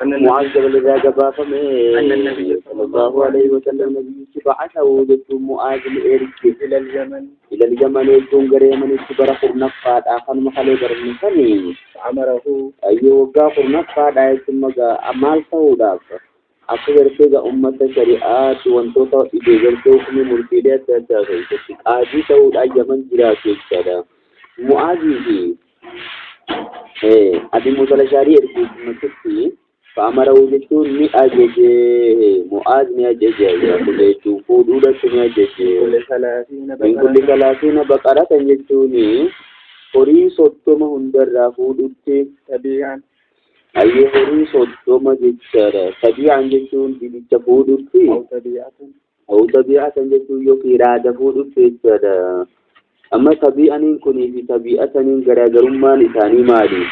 معاذ جبل إذا جبافم أن النبي صلى الله عليه وسلم بعثه وجدت معاذ إلى اليمن يجون غريمن استبرق النفاد آخر مخالي برمسني عمره أيوه قاقر نفاد ثم أمال سودا أكبر شيء أمة الشريعات وانتوتا إذا جرتوكم مرسيلات تتغير آدي سود اليمن جراسي كذا معاذ أبي موسى الأشعري مسكتي فأمره جتون مئة معاذ مئة يقول فودودة مئة من كل 30 بقرة جتوني هوري صوتهم هندر فودوتي تبيعا أي هوري صوتهم جتشار تبيعا جتون بيجا فودوتي أو تبيعة جتون يوكي راد فودوتي ترى أما تبيعا كوني في تبيعة غرغرم ما لساني مالي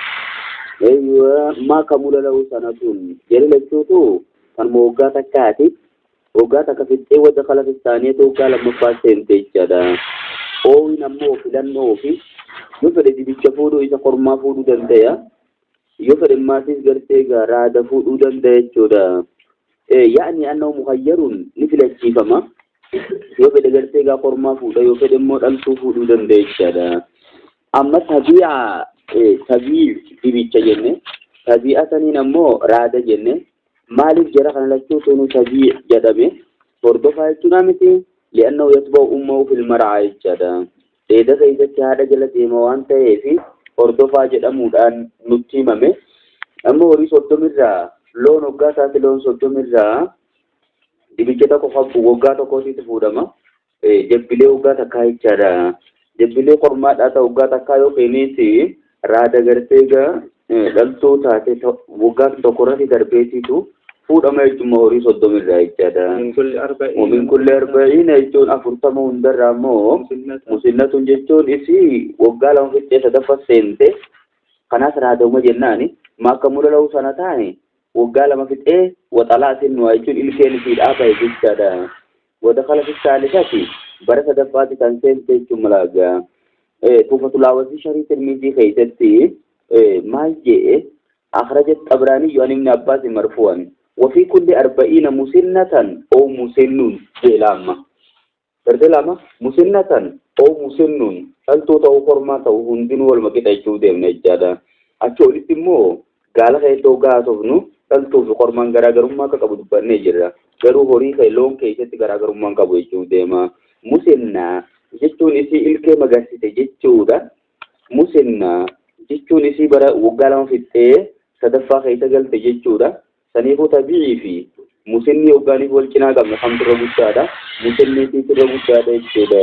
أيوة ما كمل له سنتون يلي لشوتو كان موجا تكاتي موجا تكفيت ودخل في الثانية وقال مفاسين تيجادا أو نمو فلان نوفي يفرد بيشفودو إذا قرما فودو دنديا يفرد ما تيجرتيجا رادا فودو دنديا جودا يعني أنه مخير مثل الشيفما يفرد جرتيجا قرما فودو يفرد مود ألفو فودو دنديا جودا أما تبيع تبيع بيبيتشا جنة تبيعتني نمو رادا جنة مالك جرى خلنا لشوتونو تبيع جدامي فردوفا يتنامتي لأنه يتبع أمه في المرعى جدا إذا سيدا شهادة جلت إيموان تيفي فردوفا جدامو دان نتيمامي أما وري صدو مرة لون وقاتا لون صدو مرة بيبيتشا تكو خبو وقاتا كوتي تفودما جبلي وقاتا كاي جدا جبلي قرمات أتا وقاتا كايو كينيتي رادا غرتيغا دلتو تاتي وغات تقراتي دربيتيتو فود اما يجمع هوري صدوم الرايجادا ومن كل 40 يجون افرتمو اندرامو مسنة جيتون اسي وغالهم في تدفى سنتي قناس رادوما جناني ما كمل له سنتاني وغالما في ايه وطلعت انه يجون الكين في الابا يجادا ودخل في الثالثة برس دفاتي تنسين تيجو ملاغا توفة العوزي شريط الميزي خيستي ما جاء أخرجت أبراني يعني من عباس مرفوعا وفي كل 40 مسنة أو مسنون جلامة فردلامة مسنة أو مسنون هل توتو فرما تو هندين والمكت أشودة من الجادة أشود تمو قال خيتو قاسفنو هل تو في فرمان غراغرم ما كابود بنيجرا غرو هوري خيلون كيست غراغرم ما كابو أشودة ما مسنة جتون إسي إلكي مغاسيت جتودا مسنة جتون إسي برا وقالهم في التيه صدفا خيطة قلت جتودا سنيفو تبيعي في مسنة وقاني والكنا قبل خمس ربوشادا مسنة تيت ربوشادا جتودا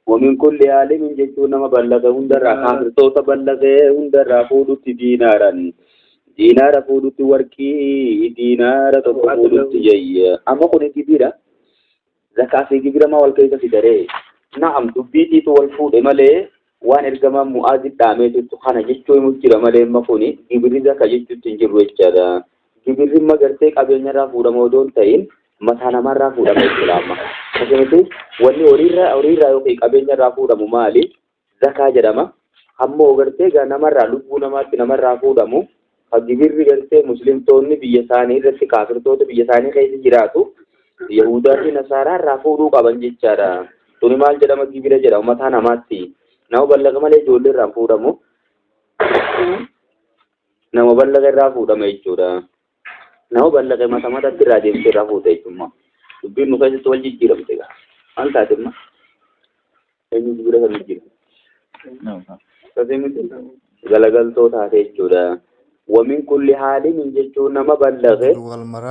ومن كل عالم جتونا ما بلغه هندرا خاصر توتا بلغه هندرا فودو دينارا فودو وركي دينارا فودو تجي أما كوني كبيرة زكاة كبيرة ما والكيسة في دري نعم دبيتي والفود مالي وان الجماعة مؤذي دامي تخانا جتوي مكيرة مالي مفوني كبيرة زكاة جتو تنجر وجهدا كبيرة ما قرتك أبينا رافودا مودون تاين مثلا ما رافودا ميسلاما فكمتي واني أوريرا يوكي أبينا رافودا ممالي زكاة جدما همو قرتك نمر لبو نمات نمر رافودا مو كبيرة قرتك مسلم توني بيساني رسي كافر توني بيساني خيسي جراتو Yahudaa fi Nasaaraa irraa fuudhuu qaban jechaadha. Tuni maal jedhama gibira jedhama mataa namaatti. Nama ballaqa malee ijoollee irraa fuudhamu. Nama ballaqa irraa fuudhama jechuudha. Nama ballaqa mata mataatti irraa deemtee irraa fuudha jechuudha. Dubbiin nu keessatti wal jijjiiramte egaa. Maal taate amma? Eenyu gibira kan jijjiiramu? Tasee miti galagaltoo taate jechuudha. ومن كل حال من جتون نما بلغه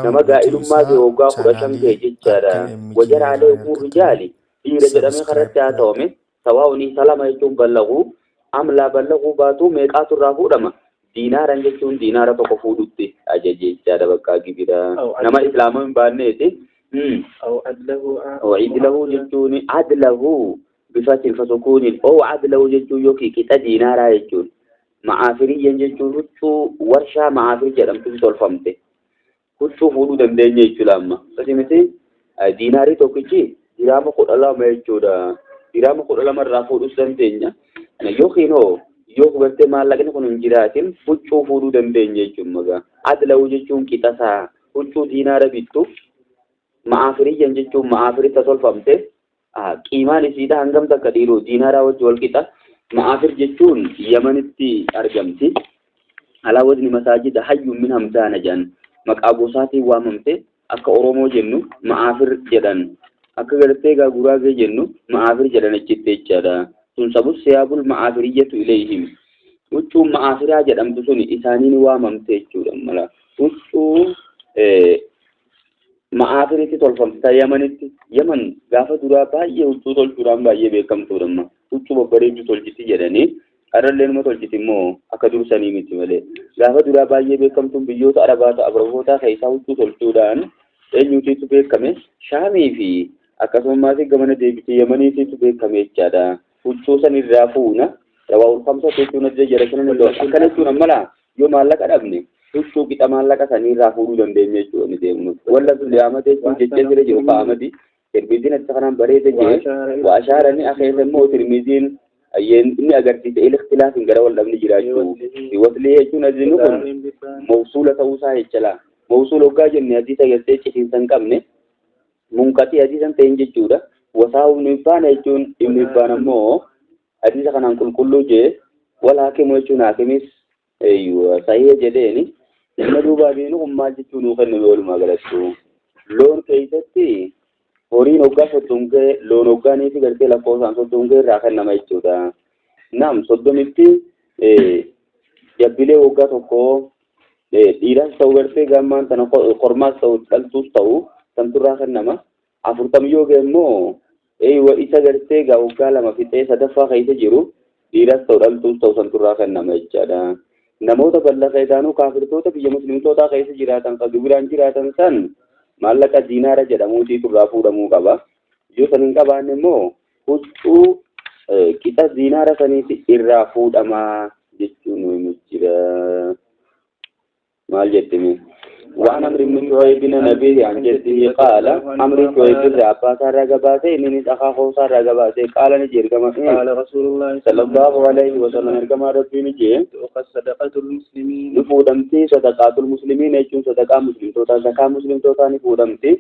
نما قائل ما في وقا قرشم جيجارا وجر عليه رجالي في رجل من خرجها تومي سواء سلام يجون بلغوا أم لا بلغوا باتوا ميقات الرافو رما دينارا جتون دينارا تقفودتي أجي جارا بقا كبيرا نما إسلام من بانيتي أو عدله جتون عدله بفتح الفسكون أو عدله جتون يوكي كتا دينارا يجون معافري ينجون هتو ورشا معافري جرم تنسول فمته هتو فودو دندنيا يجلما فسمتي ديناري توكيجي ديرام قد الله ما يجودا ديرام قد الله مرة فودو سنتينيا يوكينو yoo hubattee maallaqni kun hin jiraatin huccuu fuudhuu dandeenya jechuudha. Adla'uu jechuun qixasaa huccuu diinaara bittu ma'aafiriyyan jechuun ma'aafiritti tolfamte qiimaan isiidha hangam takka dhiiroo diinaaraa wajji wal qixa. Ma'aafir jechuun Yamanitti argamti. Alaa wazni masaajida hayyuun min hamzaana jedhan maqaa gosaatiin waamamte akka Oromoo jennu ma'aafir jedhan akka gartee Guraagee jennu ma'aafir jedhan achitti jechaadha. Sun sabus siyaabul ma'aafiriyyatu ilayhim huccuun ma'aafiraa jedhamtu sun isaaniin waamamte jechuudha mala huccuu ma'aafiritti tolfamte Yamanitti Yaman gaafa duraa baay'ee huccuu tolchuudhaan baay'ee beekamtuudha amma huccuu babbareedu tolchiti jedhanii arallee nama tolchiti immoo akka dursanii miti malee gaafa duraa baay'ee beekamtuun biyyoota Arabaata Abrahootaa keessaa huccuu tolchuudhaan eenyuutiitu beekame Shaamii fi akkasumas gamana deebitee Yamaniitiitu beekame jechaadha. Huccuu san irraa fuuna rawaa ulfamsa jechuun adda jara kana akkana jechuun ammalaa yoo maallaqa dhabne huccuu qixa maallaqa sanii irraa fuudhuu dandeenya jechuudha ni deemnu. Walla Suleeyaamata jechuun jechee jira jiru Fa'amadi Tirmiziin akka kanaan bareeda jee waashaarani akeessa immoo Tirmiziin inni agarsiise ikhtilaafin gara wal dhabni jiraachuu waslee jechuun azinu kun mawsuula ta'uusaa jechala. Mawsuula hoggaa jenne hadiisa galtee citiinsa hin qabne munqatii hadiisan ta'in jechuudha. Wasaa'uun ibbaana jechuun ibni ibbaana immoo hadiisa kanaan qulqulluu jee wal haakimu jechuun haakimis sahihee jedheeni nama duubaa beenu kun maal jechuun nuu kennu walumaa galattu loon keessatti horiin hoggaa soddongee loon hoggaaniifi gartee lakkoofsaan soddongee irraa kennama jechuudha. Nam soddomitti jabbilee hoggaa tokko dhiiras ta'u gartee gammaan tana kormaas ta'u dhaltuus ta'u santurraa kennama. 40 yoo geemmoo isa gartee hoggaa lama fixee sadaffaa keessa jiru dhiiras ta'u dhaltuus ta'u santurraa kennama jechaadha. Namoota bal'aa isaanuu kaafirtoota biyya muslimtootaa keessa jiraatan kan gibiraan jiraatan san maallaqa diinaara jedhamuutii turraa fuudhamuu qaba. Yoo san hin qabaanne immoo huccuu qixa diinaara saniiti irraa fuudhamaa jechuun jira. Maal jettimi? وعن عمرو بن شعيب بن نبيه عن جده قال عمرو بن شعيب بن عباس رغباته من اخاه صار رغباته قال نجير كما قال رسول الله صلى الله عليه وسلم كما ربي نجي وقد صدقه المسلمين نفودمتي صدقات المسلمين يجون صدقه مسلم توتا زكاه مسلم توتا نفودمتي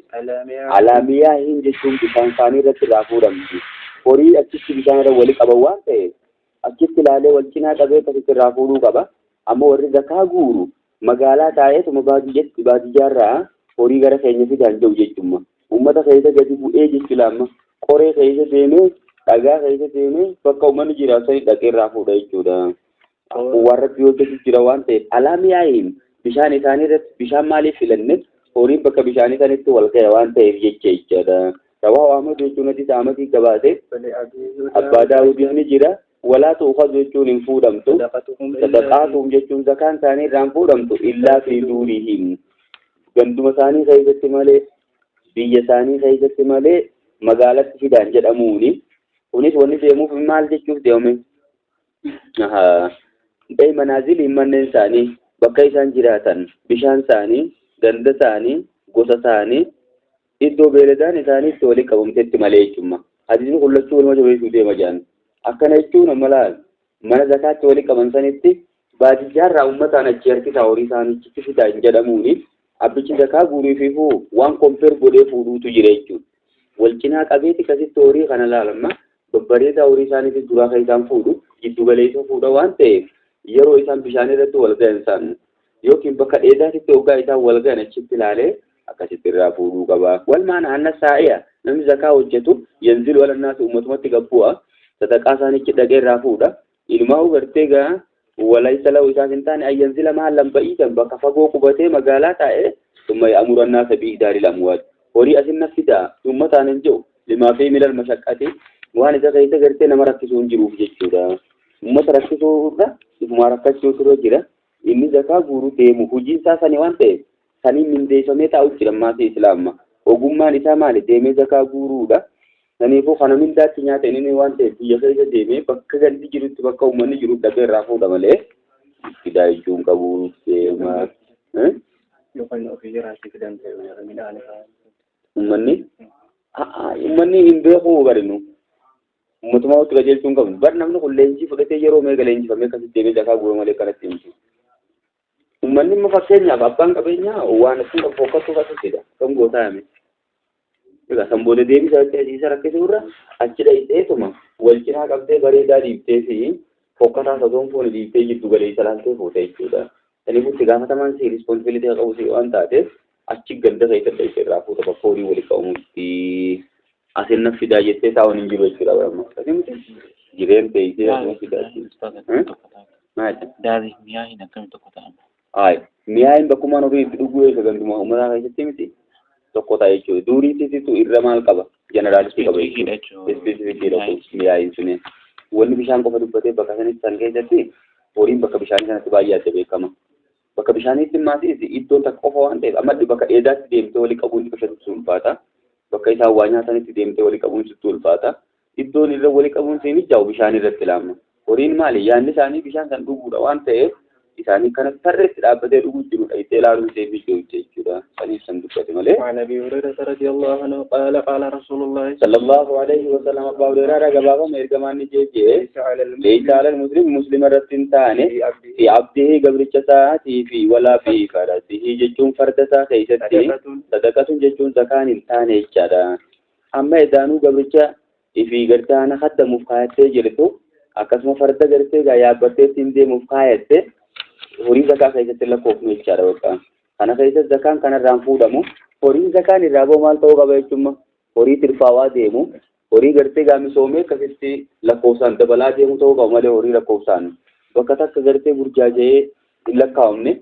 علاميه هين جسم بكان ثاني رت رافودمتي فوري اكيد بكان ولي قبوانته اكيد لاله ولكنا قبه ترافودو قبا اما ور زكاه غورو magaalaa taa'eetu baadiyyaarraa horii gara keenya fidaan jiru jechuudha. Uummata keessa gadi bu'ee jechuudha amma qoree keessa deemee dhagaa keessa deemee bakka uummanni jiraatu dhaqee irraa fuudha jechuudha. Warra biyyoota jira waan ta'eef alaamiyaa'iin bishaan isaanii irratti bishaan maaliif filanne horiin bakka bishaanii sanitti wal ga'e waan ta'eef jechuudha. Rawaa Ahmad jechuun hadiisa Ahmadii gabaasee Abbaa Daawudiin ni jira. ولا تؤخذ جون فودمتو صدقاتهم جون زكان ثاني رام فودمتو إلا في دورهم جندو ثاني خيزة مالي بيا ثاني خيزة مالي مقالة في دانجر أموني ونيس يمو في مال جيشوف ديومي أي منازل من ثاني بقي سانجراتا بشان ثاني جند ثاني قوسة ثاني إدو بيردان ثاني تولي كبم تت مالي جمع هذه كلها شو المجوي شو دي مجان akkana jechuun ammalaa mana zakaatti walii qaban sanitti baadiyyaarraa uummataan achi harkisa horii isaaniitti fidaa hin jedhamuuni abbichi zakaa guuriifiifuu waan kompeer godhee fuudhuutu jira jechuudha. Wal cinaa qabeeti kasitti horii kana laalamma babbareedaa horii isaaniitti duraa kan isaan fuudhu giddu galeessa fuudha waan ta'eef yeroo isaan bishaan irratti wal ga'an isaan yookiin bakka dheedaatitti hoggaa isaan wal ga'an achitti ilaalee akkasitti irraa fuudhuu qaba. Wal maana anna saa'iya namni zakaa hojjetu yanzilu alannaasi uummatumatti gabbu'a. صدقاء ثاني كده غير رافودا إلما هو برتجا وليس له إذا كنتان أي ينزل محلا بعيدا بكفاقو قبته مقالات ثم يأمر الناس بإدار الأموال وري أسن نفسدا ثم تاننجو لما فيه من المشقة وأنا إذا كنت قرتنا مركزون جروف جدا ثم تركزوا ثم ركزوا تروجرا إني زكاة غورو تيمو هجين ساسني وانته سني من ديسمي تأوكي لما في إسلام وقمنا نسامالي تيمي زكاة غورو دا naniifuu kana mindaatti nyaata inni waan ta'eef biyya keessa deemee bakka gandi jirutti bakka uummanni jiru dhaqee irraa fuudha malee fidaa jechuun qabu deema. Yookaan ofii jiraachuu fidan ta'e midhaan uummanni hin beeku barinu Ummatumaa walitti qajeelchuu hin qabnu. Bar namni kun leenjii fudhatee yeroo meeqa leenjifamee akkasitti deemee zakaa guuruu malee kanatti himtu. Uummanni immoo fakkeenyaaf abbaan qabeenyaa waan ittiin qabu fokkattuu akkasiidha. Kan gootaa hame. Egaa san booda deebisaa itti asiisa rakkisuu irra achi dhayiteetuma wal cinaa qabdee bareedaa dhiibtee fi fokkataa sosoon foon dhiibtee jiddu galeessa laaltee fuute jechuudha. Saniif itti gaafatamaan si rispoonsibilitii qabu si waan taateef achi ganda keessa dhayitee irraa fuuta bakka horii walii qabamutti asin na fidaa jettee taa'uun hin jiru jechuudha baramma. Akkasumatti jireen beektee asuma fidaa. Maali? Daadhii mi'aa hin akkamitti tokko ta'an? Ayi mi'aa hin bakkumaan horii itti dhuguu eessa ganduma uummataa keessatti miti. Tokko ta'e jechuudha. Duuriitti irra maal qaba? Jeneraalistii qaba jechuudha. Ispeesifikiidha mi'aayin suni. Wanni bishaan qofa dubbatee bakka sanitti san keessatti horiin bakka bishaanii sanatti baay'ee adda beekama. Bakka bishaaniitti maatiis iddoo takka qofa waan ta'eef amma bakka dheedaatti deemtee walii qabuun dhiba shatutti ulfaata. Bakka isaan waa nyaatanitti deemtee walii qabuun sitti ulfaata. Iddoon irra walii qabuun si mijaa'u bishaan irratti laamma. Horiin maali? Yaanni isaanii bishaan kan dhuguudha waan ta'eef isaanii kanatti tarreetti dhaabbatee dhuguu jirudha. Itti ilaaluun seefii jechuudha. Saniif san dubbate malee. وعن أبي هريرة رضي الله عنه قال قال رسول الله صلى الله عليه وسلم أبا هريرة جبابا ميرجمان نجيجي ليس على المسلم مسلم رتين تاني في عبده قبل الجساتي في ولا في فرسه جتون فردتا خيستي صدقة جتون زكان تاني جدا أما إدانو قبل الجا في قرتانا خد مفقايته جلتو أكسم فرد قرتي غايا بتي تندي مفقايته هوري زكاة خيستي لكوف ميجارا وكا أنا خيست زكان كان رانفودمو horii zakaan irraa boo maal ta'uu qaba jechuudha. Horii tirfaawaa deemu, horii gartee gaamisoomee akkasitti lakkoofsaan dabalaa deemu ta'uu qaba malee horii lakkoofsaan bakka takka gartee burjaaja'ee hin lakkaa'amne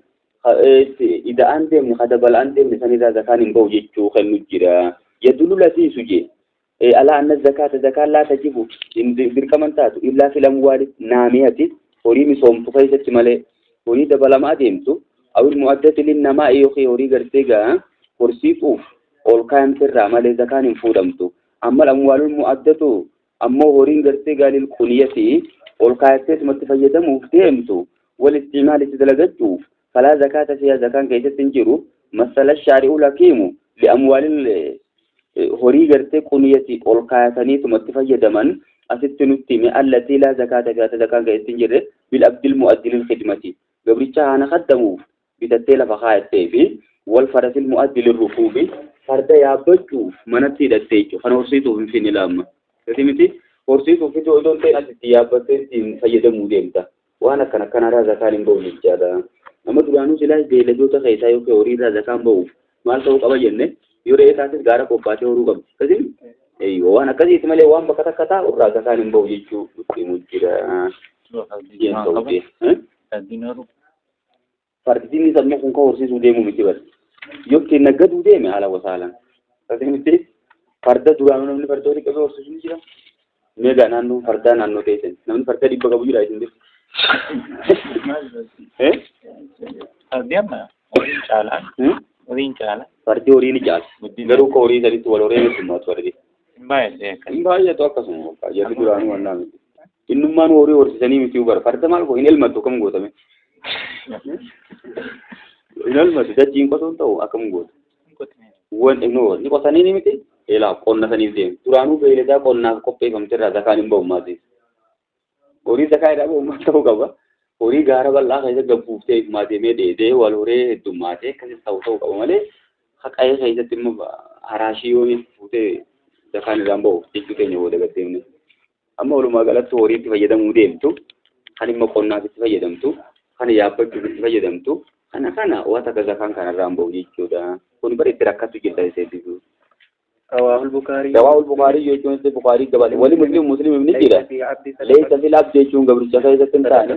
ida'aan deemne ka dabalaan deemne sanirraa zakaan hin bahu jechuu kan nu jira. Yadullu lasiisu jee alaa anna zakaata zakaan laa tajibu dirqaman taatu illaa filamwaali naamiyati horii misoomtu keessatti malee horii dabalamaa deemtu awil mu'addati linnamaa yookiin horii gartee gaa horsiisuuf ol kaa'amtirraa malee zakaan hin fuudhamtu. Amma amwaalul mu'addatu ammoo horiin gartee gaalil quniyati ol kaa'attee isumatti fayyadamuuf deemtu wal istimaalitti dalagachuuf falaa zakaata fiyaa zakaan keessatti hin jiru masala shaari'ul hakiimu li'amwaalil horii gartee quniyati ol kaa'atanii isumatti fayyadaman asitti nutti hime allatii laa zakaata fiyaa zakaan keessatti hin jirre bil abdil mu'addilil khidmati gabricha haana kaddamuuf bitattee lafa kaa'attee fi والفرس المؤدي للركوب فرد يابجو منتي دتيجو خنا ورسيتو في نلام فهمتي ورسيتو في دون تي اسيتي يابتين فيدمو ديمتا وانا كان راza كان بول جادا اما دغانو سلا دي لجوتا خيتا يو كوري راza كان بو مال تو قبا جنne يوري تاسس غارا كوباتي ورو قب كزي ايوه وانا كزي تملي وان بكتا كتا راza كان بو يجو مجرا الدينار فرديني سمو كون ورسيتو ديمو مجبر يوكي نجدو ديمي على وسالا فهمتي فردا دورانو نمني فردا وري كبه ورسيتو جيرا ميغا نانو فردا نانو تيسن نمني فردا دي بغا بوجرا يسندي أرديما ورين شالا ورين شالا فردي وريني جال غرو كو وري سري تو وري سمات وردي باي تو كسمو يا دورانو ونامي innummaan horii horsiisanii miti ubar farda maal ko hin elmatu kam gootame hin elmatu dachiin qotoon ta'u akkam gootu wanti ni qotanii ni miti elaa qonna saniif deemu duraanuu beeyladaa qonnaaf qopheeffamterraa zakaan hin bahu maatiif horii zakaa jedhaa bahu ta'uu qaba horii gaara bal'aa keessa gabbuuftee maatemee dheedee wal horee heddummaatee akkasis ta'uu qaba malee haqa'ee keessatti immoo haraashii yoomii fuutee zakaan irraan bahu jechuu keenya booda gatteemne amma walumaa galatti horiitti fayyadamuu deemtu kan immoo qonnaatitti fayyadamtu kan yaabbachuutti fayyadamtu kana waan akka zakaan kanarraan bahu jechuudha kun bara itti rakkatu jirta iseetiif رواه البخاري يجون البخاري قبل ولي مسلم من جرا ليس في العبد يجون قبل الزكاة تنتان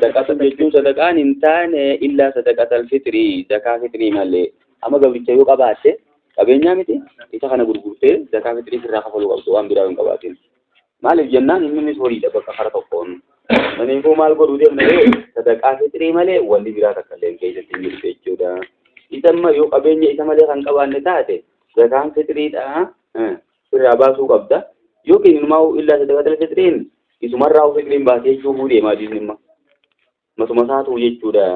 صدقة يجون صدقان انتان إلا صدقة الفطر زكاة فطري مالي أما قبل الشيء قباته قبلنا متى إذا كان غرغرته زكاة فطري في الرخاء فلو قبضوا أم بيراون قباتين مال الجنان إنه مسوري ده بس خرط أقون من يفهم مال قرودي من صدقة فطري مالي ولي بيراك كلام كيسة تيجي بيجودا إذا ما يو قبلنا إذا مالي خان قبان نتاعته zakaan fitriidha irraa baasuu qabda yookiin ilmaa'u illaa sadaqatal fitriin isumarraa fitriin baasee jechuu deemaa jiru masuma isaatu jechuudha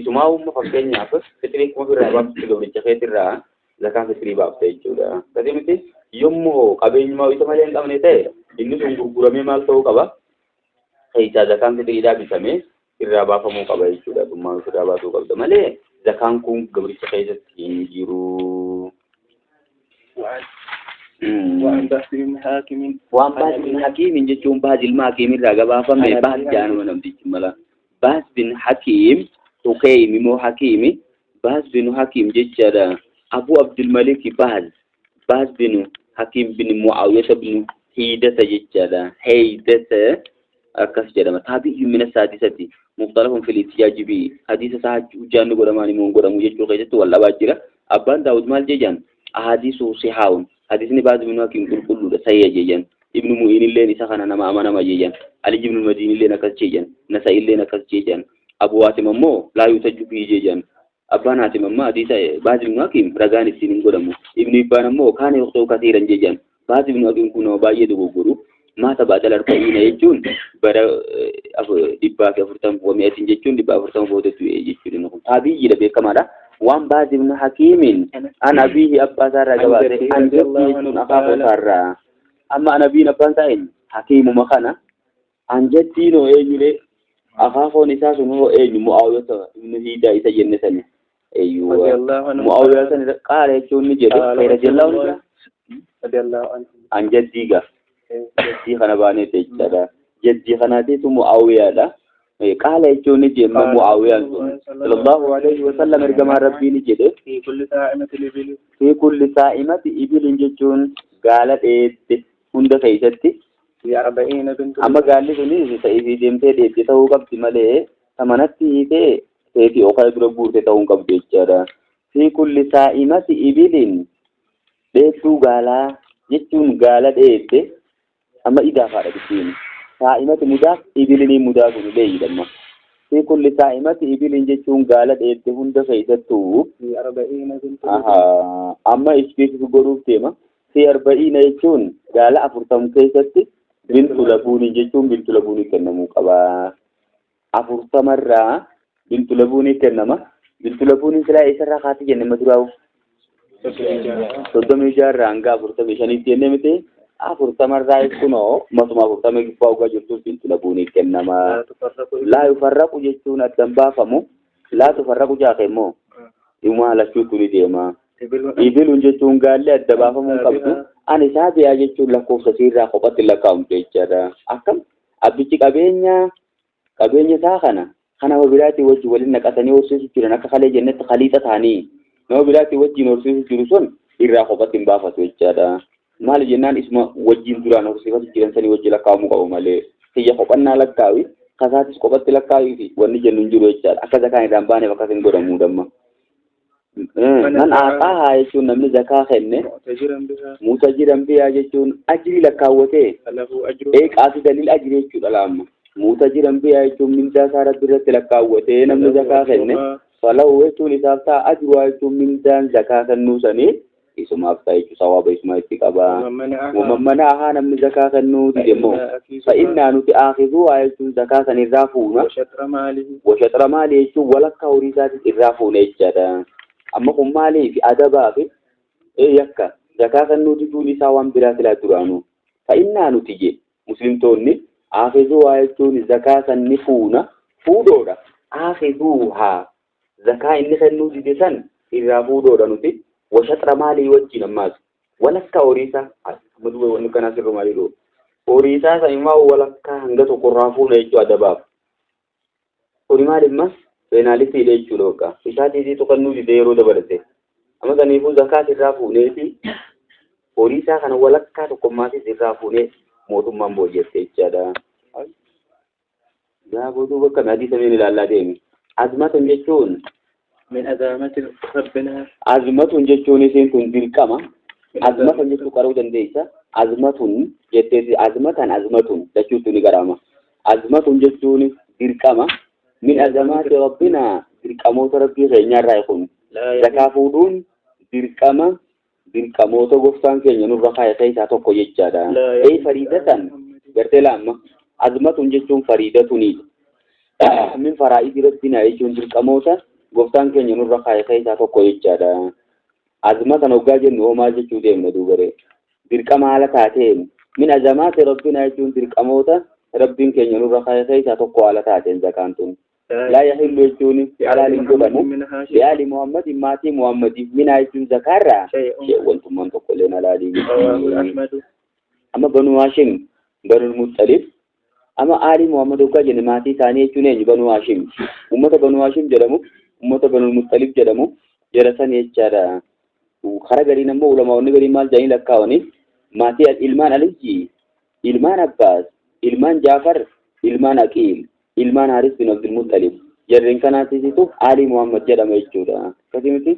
isumaa'u fakkeenyaaf fitrii kuma irraa baaftu gabricha keetirraa zakaan fitrii baafte jechuudha kasi miti yommuu qabeenyummaa isa malee hin qabne ta'e inni sun gurguramee maal ta'uu qaba? Keessaa zakaan fidriidhaa bitamee irraa baafamuu qaba jechuudha. Dhummaan irraa baasuu qabda malee zakaan kun gabricha keessatti hin jiru. وعن بحث بن حاكم وعن بحث بن حكيم جتون بحث المحكيم الرقبة فما بحث جانو نمديك ملا بحث بن حكيم تقيم مو حكيم بحث بن حكيم جتشارا أبو عبد الملك بحث بن حكيم بن معاوية بن هيدة جتشارا هيدة كسجرا تابعي من السادسة مختلف في الاتجاج به حديث صحيح جانو قرماني مون قرمو جتشو غيجت ولا باجرا أبان داود مال جيجان أحاديث صحاون حديثني بعض من حكيم كل سيء جيجان ابن معين اللي نسخنا نما أمانة ما جيجان علي بن المديني اللي نكس جيجان نسائي اللي نكس جيجان أبو هاتم مو لا يتجو فيه جيجان أبان هاتم مو حديث بعض من حكيم رجاني السنين قدمه ابن إبان مو كان يخطو كثيرا جيجان بعض من حكيم كنا بايد وغورو ما تبادل الأربعين يجون برا دبا كفرتم ومئة يجون دبا كفرتم بودت يجون نقول هذه يلبي كمالا وان بعض من حكيم أنا أبيه أبا سارة جواب أن جدي أخاف سارة أما أنا بين أبان سائل حكيم مخانا أن جدي نو إيجي أخاف نساس هو إيجي معاوية من هيدا إذا جنسني أيوة معاوية قال يجون نجده خير جلاو نجده رضي الله عنه أن جدي جدي خنا باني تجدا جدي خنا تيتو معاوية لا قال يجون نجي معاوية صلى الله عليه وسلم رجما ربي نجده في كل سائمة الإبل في كل سائمة إبل جتون قالت إيه هند كيستي في 40 بنت أما قال لي توني سيدي دمتي دي تهو قبض ملئ ثمنتي تي تي أخرى بربور تهو قبض جرا في كل سائمة إبل ديتو قالا جتون قالت إيه أما إذا فارق الدين سائمة مداف إبلني مداف ليه لما في كل سائمة إبل جتون قالت إيه هند كيستو في 40 بنت أما إسبيك في قروب تيما في 40 يجون قال أفرتم كيستي بنت لبوني جتون بنت لبوني كنمو قبا أفرتم الرا بنت لبوني كنما بنت لبوني سلا إسرا خاتي جنة مدراو صدام يجار رانغا أفرتم إشاني تينمتي أفرتم الرا يكونو مطمع أفرتم يكفاوغا جتون بنت لبوني كنما لا يفرق جتون الدنبا فمو لا تفرق جاكمو يوما لا شوتوني ديما إبل جتون قال لي الدبا فمو قبضو أنا سابي أجتون لكو سسيرا خبط لكاوم تيجادا أكم أبيتي كابينيا ساخنا خنا وبلاتي وجه ولنا كتاني ورسيس جيرنا كخالي جنة خليطة ثاني نو بلاتي وجه نورسيس جيرسون إرا خبط مبافة تيجادا مال جنان اسمه وجه دران ورسيس جيران سني وجه لكاوم قوم عليه هي خبطنا لكاوي خساتس خبط لكاوي وني جنون جيرو تيجادا أكذا كان رامباني وكذا غورا مودما من أعطاها يجون من زكاة خنة متجرا بها يجون أجري لكاوته إيك أصل دليل أجري يجون الأمة متجرا بها يجون من زكاة برة لكاوته من زكاة خنة فلو يجون لسافتا أجروا يجون من زكاة النوساني اسم أفتح يجون صواب اسم استقابا ومن منعها من زكاة النوس جمو فإننا نتآخذوا يجون زكاة الرافون وشطر مالي يجون ولكا وريسات الرافون يجادا أما هم مالي في أدبا في يكا زكاة النوتي لساوان برات لا ترانو فإننا نتيجي مسلم توني آخذوا آيتون زكاة النفونة فودورا آخذوها زكاة النوتي دسان إذا فودورا نتي وشطر مالي وجه نماز ولكا أوريسا مدوه ونكا ناصر مالي لو أوريسا سيما ولكا هنگتو قرافون يجو أدبا أوري مالي ما penaliti ile chuloka ishati hizi tukanu didero dabalate amma tanifu zakati rafune ti polisa kana walakka to komati rafune motumman bojete chada ya bodu baka nadi samin Allah demi azmatun jechun من أزامة ربنا azmatun jechun sentun dilkama azmatun jechu qaru dandeisa azmatun jette azmatun jechutuni garama azmatun jechun dilkama من أزمات ربنا دركموت ربي غير رايكم زكافودون دركموت غفتان كي ينور رخايا كيسا توكو يجادا أي فريدة برتلام أزمة جتون فريدة نيد من فرائد ربنا يجون دركموت غفتان كي ينور رخايا كيسا توكو يجادا أزمة نوغاجة نوما جتو ديم ندوغري dirqama haala taateen min azamaati rabbina jechuun dirqamoota rabbiin keenya nurra keessaa tokko haala taateen zakaan tun laa yahillu jechuun halaaliin godhamu li'aali muhammadin maatii muhammadiif minaa jechuun zakaarraa wantummaan tokko illee halaaliin amma banu haashim banul muxxalib amma aali muhammad hoggaa jenne maatii isaanii jechuun eenyu banu haashim ummata banu haashim jedhamu ummata banul muxxalib jedhamu jara san jechaadha kara gariin ammoo ulamaa'onni gariin maal jedhanii lakkaa'anii maatii ilmaan aliyyi ilmaan abbaas ilmaan jaafar ilmaan aqiil ilmaan haris bin abdul muxxalib jarreen kanaatiisitu aali muhammad jedhama jechuudha akkasii miti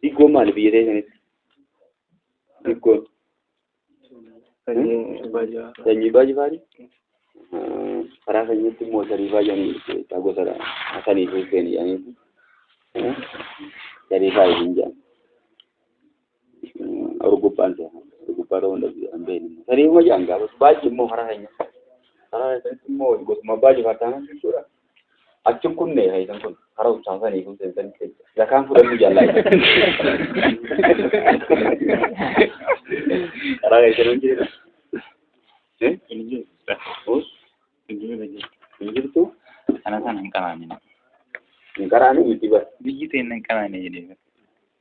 diggoon maali biyya teessanitti diggoon sanyii baajifaarii karaa sanyiitti immoo shariifaa jedhanii gosa hasaniif hussein jedhanii shariifaa hin jedhan urgubbaan urgubbaa ta'uu hin beekne shariifuma jedhan gaafa baaji immoo karaa sanyiitti immoo gosuma baajifaa ta'an jechuudha achiin kunne haysan kun karaa ubsaan saniif hussein sanii keessa zakaan fudhannu jaallaa karaa haysan hojjeedha Injirtu Kana sana hin qaraane. hin qaraane miti bar Biyyi teenya hin qaraane jedhee.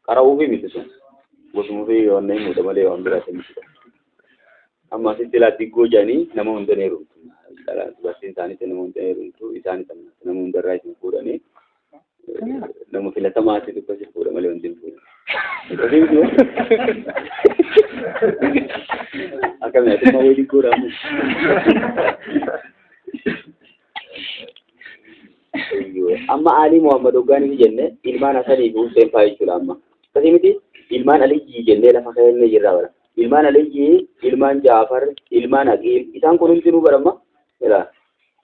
karaa uufii miti sun gosuma fi yoonna hin muuda malee waan biraati miti amma asitti laatti goojanii nama hundan heerumtu dubartiin isaaniitti nama hundan heerumtu isaanii nama hundarraa isin fuudhanii nama filatamaatti dubbasi fuudha malee hundi hin fuudhan akkamiin atummaa wayii goodhaamu amma Ali Muhammad hoggaanii jenne ilmaan Hasanii fi Hussein fa'aa jechuudha amma akkasii miti ilmaan Aliyyi jennee lafa kennee jirra bara ilmaan Aliyyi ilmaan Jaafar ilmaan Aqiil isaan kun hundinuu baramma jira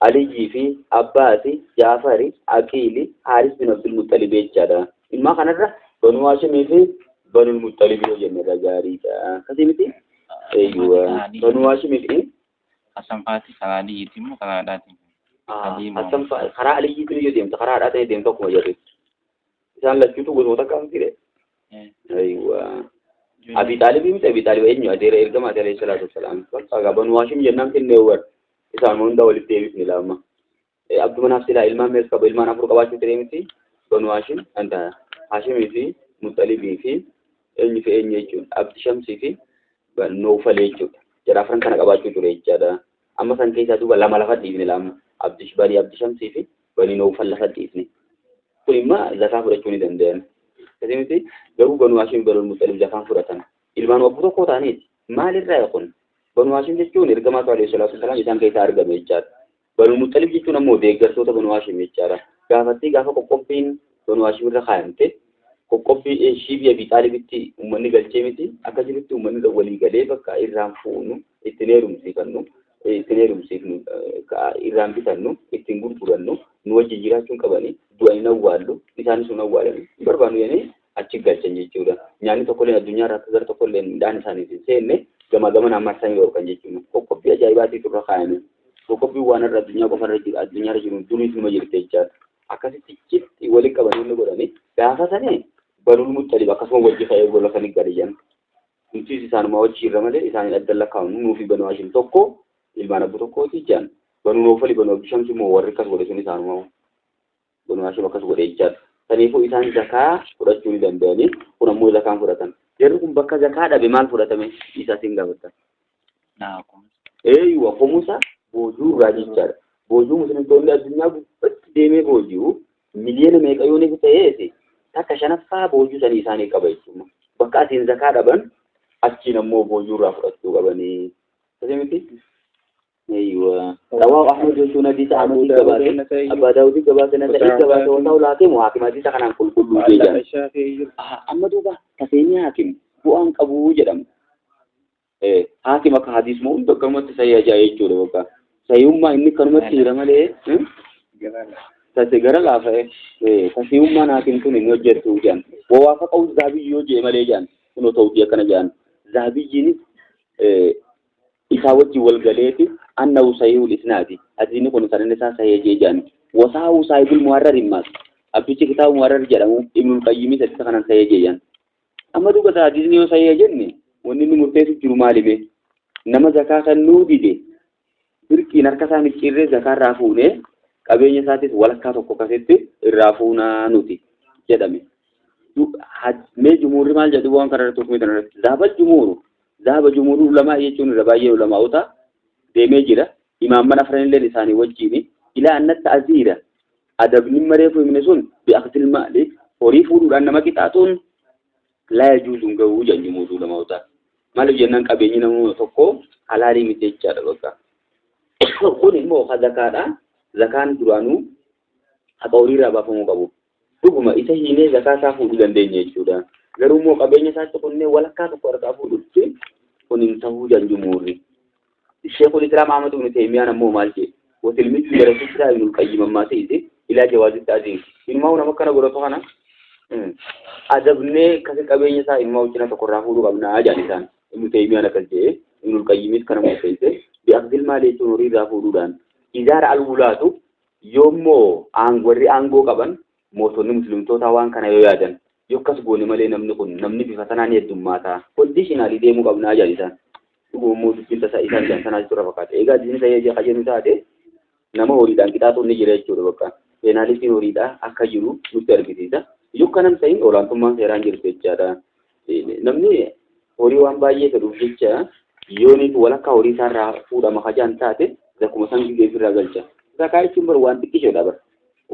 Aliyyi fi Abbaasi Jaafari Aqiili Haaris bin Abdul Muttalib jechaadha ilmaan kanarra Banu Haashimii fi Banul Muttalib yoo jenne gaariidha akkasii miti Banu Haashimii fi Hasan Faati karaa Aliyyiitii immoo karaa Haadhaatiin. Hasan karaa Aliyyiitiin yoo deemta karaa Haadhaatiin deemta akkuma jirre isaan lachuutu gosoota akkam fide Abi Taalib miti Abi Taalib eenyu adeera ergama alayhi salaatu wassalaam bakka Banu Haashim jennaan kennee war isaan hunda walitti deebisni laama Abduu Manaaf silaa ilmaan meeqa qaba ilmaan afur qabaachuu ture miti Banu Haashim anta Haashimii fi Muxalibii fi eenyu jechuudha Abdi Shamsii fi Noofal jechuudha jara afran kana qabaachuu ture jechaadha amma san keessaa duuba lama lafa dhiifne laama Abdi Shamsii fi Bani Noofal lafa dhiifne kun immoo zakaa fudhachuu ni danda'an kasi miti garuu Banu Haashim Banul Muxalib zakaan fudhatan ilmaan abbuu tokko ta'aniiti maalirraa kun Banu Haashim jechuun ergamaa alayhi salaatu wassalaam isaan keessaa argame jechaadha Banul Muxalib jechuun ammoo deeggartoota Banu Haashim jechaadha gaafa qoqqobbiin Banu Haashim irra kaayamte qoqqobbii shiibii Abi Taalibitti uummanni galchee miti akka jirutti uummanni walii galee bakka irraan fuunu ittiin heerumsiifnu irraan bitannu ittiin gurgurannu nu wajjin jiraachuun qabanii du'anii awwaallu isaanis sun awwaalanii barbaannu yennee achi galchan jechuudha nyaanni tokkolleen addunyaa irraa akka gara tokkolleen midhaan isaaniitiin seenne gama ammarsanii yookaan jechuudha qoqqobbii ajaa'ibaatiitu irra kaayame qoqqobbii waan irra addunyaa qofa irra addunyaa irra jiru duriis numa jirte jechaadha akkasitti citti waliin qabanii inni godhanii gaafa sanii Banul Muxalib akkasuma wajji ka'ee gola kan gadhiyan nutis isaanuma wajji irra malee isaanii adda lakkaa'uun nuufi Banu Haashim tokko ilmaan abbuu tokkooti jaan Banu Noofal Banu Abdi Shamsi immoo warri akkas godhe sun isaanuma Banu Haashim akkas godhe jechaadha saniifuu isaan zakaa fudhachuu ni danda'anii kun ammoo zakaan fudhatan jarri kun bakka zakaa dhabe maal fudhatame isaatiin gaafatan eeyyuwa homusa boojuu irraa jechaadha boojuu muslimtoonni addunyaa gubbaatti deemee boojuu miliyoona meeqa yoo ni ta'eeti takka shanaffaa boojuu sanii isaanii qaba jechuudha bakka atiin zakaa dhaban achiin ammoo boojuu irraa fudhachuu qabanii kasi miti ايوه رواه احمد بن ابي سعيد gabaate abba daawudi gabaate na ta'e gabaate wanta ulaatee mu hakimaati isa kanaan qulqulluu jeejan amma duuba tafeenyaa hakim bu'aan qabu jedhamu hakim akka hadiis moo bakkamatti sayyaa jechuudha bakka sayyummaa inni kanumatti jira malee tase gara laafa'e tasiyummaan hakim kun hin hojjettu jaan waafaqa zaabiyyoo jee malee jaan kunoo ta'uutii akkana jaan zaabiyyiin isaa wajji walgaleeti annahu sahihul isnaadi hadiisni kun sanan isaa sahih jeejaan wasaahu saahibul muharrar immas abbichi kitaaba muharrar jedhamu ibnul qayyim isa kanan sahih jeejaan amma duuba hadiisni yoo sahih jenne wanni murteessu jiru maalibe nama zakaa kan nuu dide birkii narkasaa micciirree zakaa irraa fuunee qabeenya isaatis walakkaa tokko kasetti irraa fuunaa nuti jedhame mee jumuurri maal jedhu waan kana irratti hukumee kanarratti zahaba jumuuru ulamaa jechuun irra baay'ee ulamaa'ota deemee jira imaamman afran illeen isaanii wajjiin ilaa annatti aziira adabni mareefu himne sun bi'aqtil maali horii fuudhuudhaan nama qixaaxuun laa yajuuzuun ga'uu jumuurri ulamaa'ota maaliif jennaan qabeenyi nama tokko halaalii miti jechaadha bakka kun immoo zakaadha zakaan duraanuu haqa horiirraa baafamuu qabu dhuguma isa hiinee zakaa isaa fuudhuu dandeenya jechuudha garuu immoo qabeenya isaatti kunneen walakkaa tokko harkaa fuudhutti kun hin ta'uu jumuurri Sheikhul Islam Ahmad ibn Taymiyyah ammoo maal jedhe watilmitu darasisaa ibn Qayyim amma ta'e ila jawaazi ta'din ilmaa nama kana godhatu kana adabnee kasi qabeenya isaa ilmaa wajjin tokko irraa fuudhuu qabnaa jedhan ibn Taymiyyah akkas jedhe ibn Qayyim kana murteesse bi'aqdil maali jechuun horii irraa fuudhuudhaan ijaara al-wulaatu yoommoo warri aangoo qaban mootonni muslimtoota waan kana yoo yaadan yokkas goone malee namni bifa sanaan heddummaata kondiishinaalii deemuu qabnaa jedhan dhugummoo dubbinta isaan jan sanaa jechuudha fakkaata egaa diinni ta'ee qajeelu taate nama horiidhaan qixaaxuun ni jira jechuudha bakka peenaalistiin horiidhaa akka jiru nutti argisiisa yookaan nam ta'in olaantummaan seeraan jirtu jechaadha namni horii waan baay'ee fedhuuf jecha yooniif walakkaa horii isaarraa fuudhama hajaan taate akkuma san gideefirraa galcha zakaa jechuun bar waan xiqqisheedha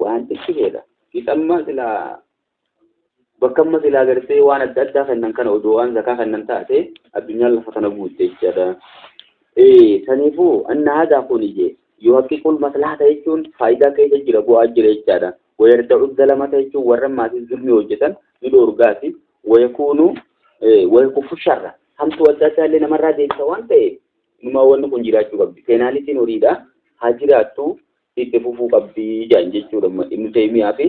waan xiqqisheedha qixamma silaa bakka amma silaa gartee waan adda addaa kannan kana odoo waan zakaa kannan taate addunyaan lafa kana guutte jechaadha saniifuu anna haadaa kun ije yoo haqiqul maslahaa jechuun faayidaa keessa jira bu'aa jira jechaadha wayarda'u dalamata jechuun warra maatii zulmii hojjetan ni dhoorgaati wayakuunu wayakufu sharra hamtuu adda addaa illee namarraa deemsa waan ta'e numaa wanni kun jiraachuu qabdi peenaalitiin horiidha haa jiraattu itti fufuu qabdi jaan jechuudha Ibn Taymiyaa fi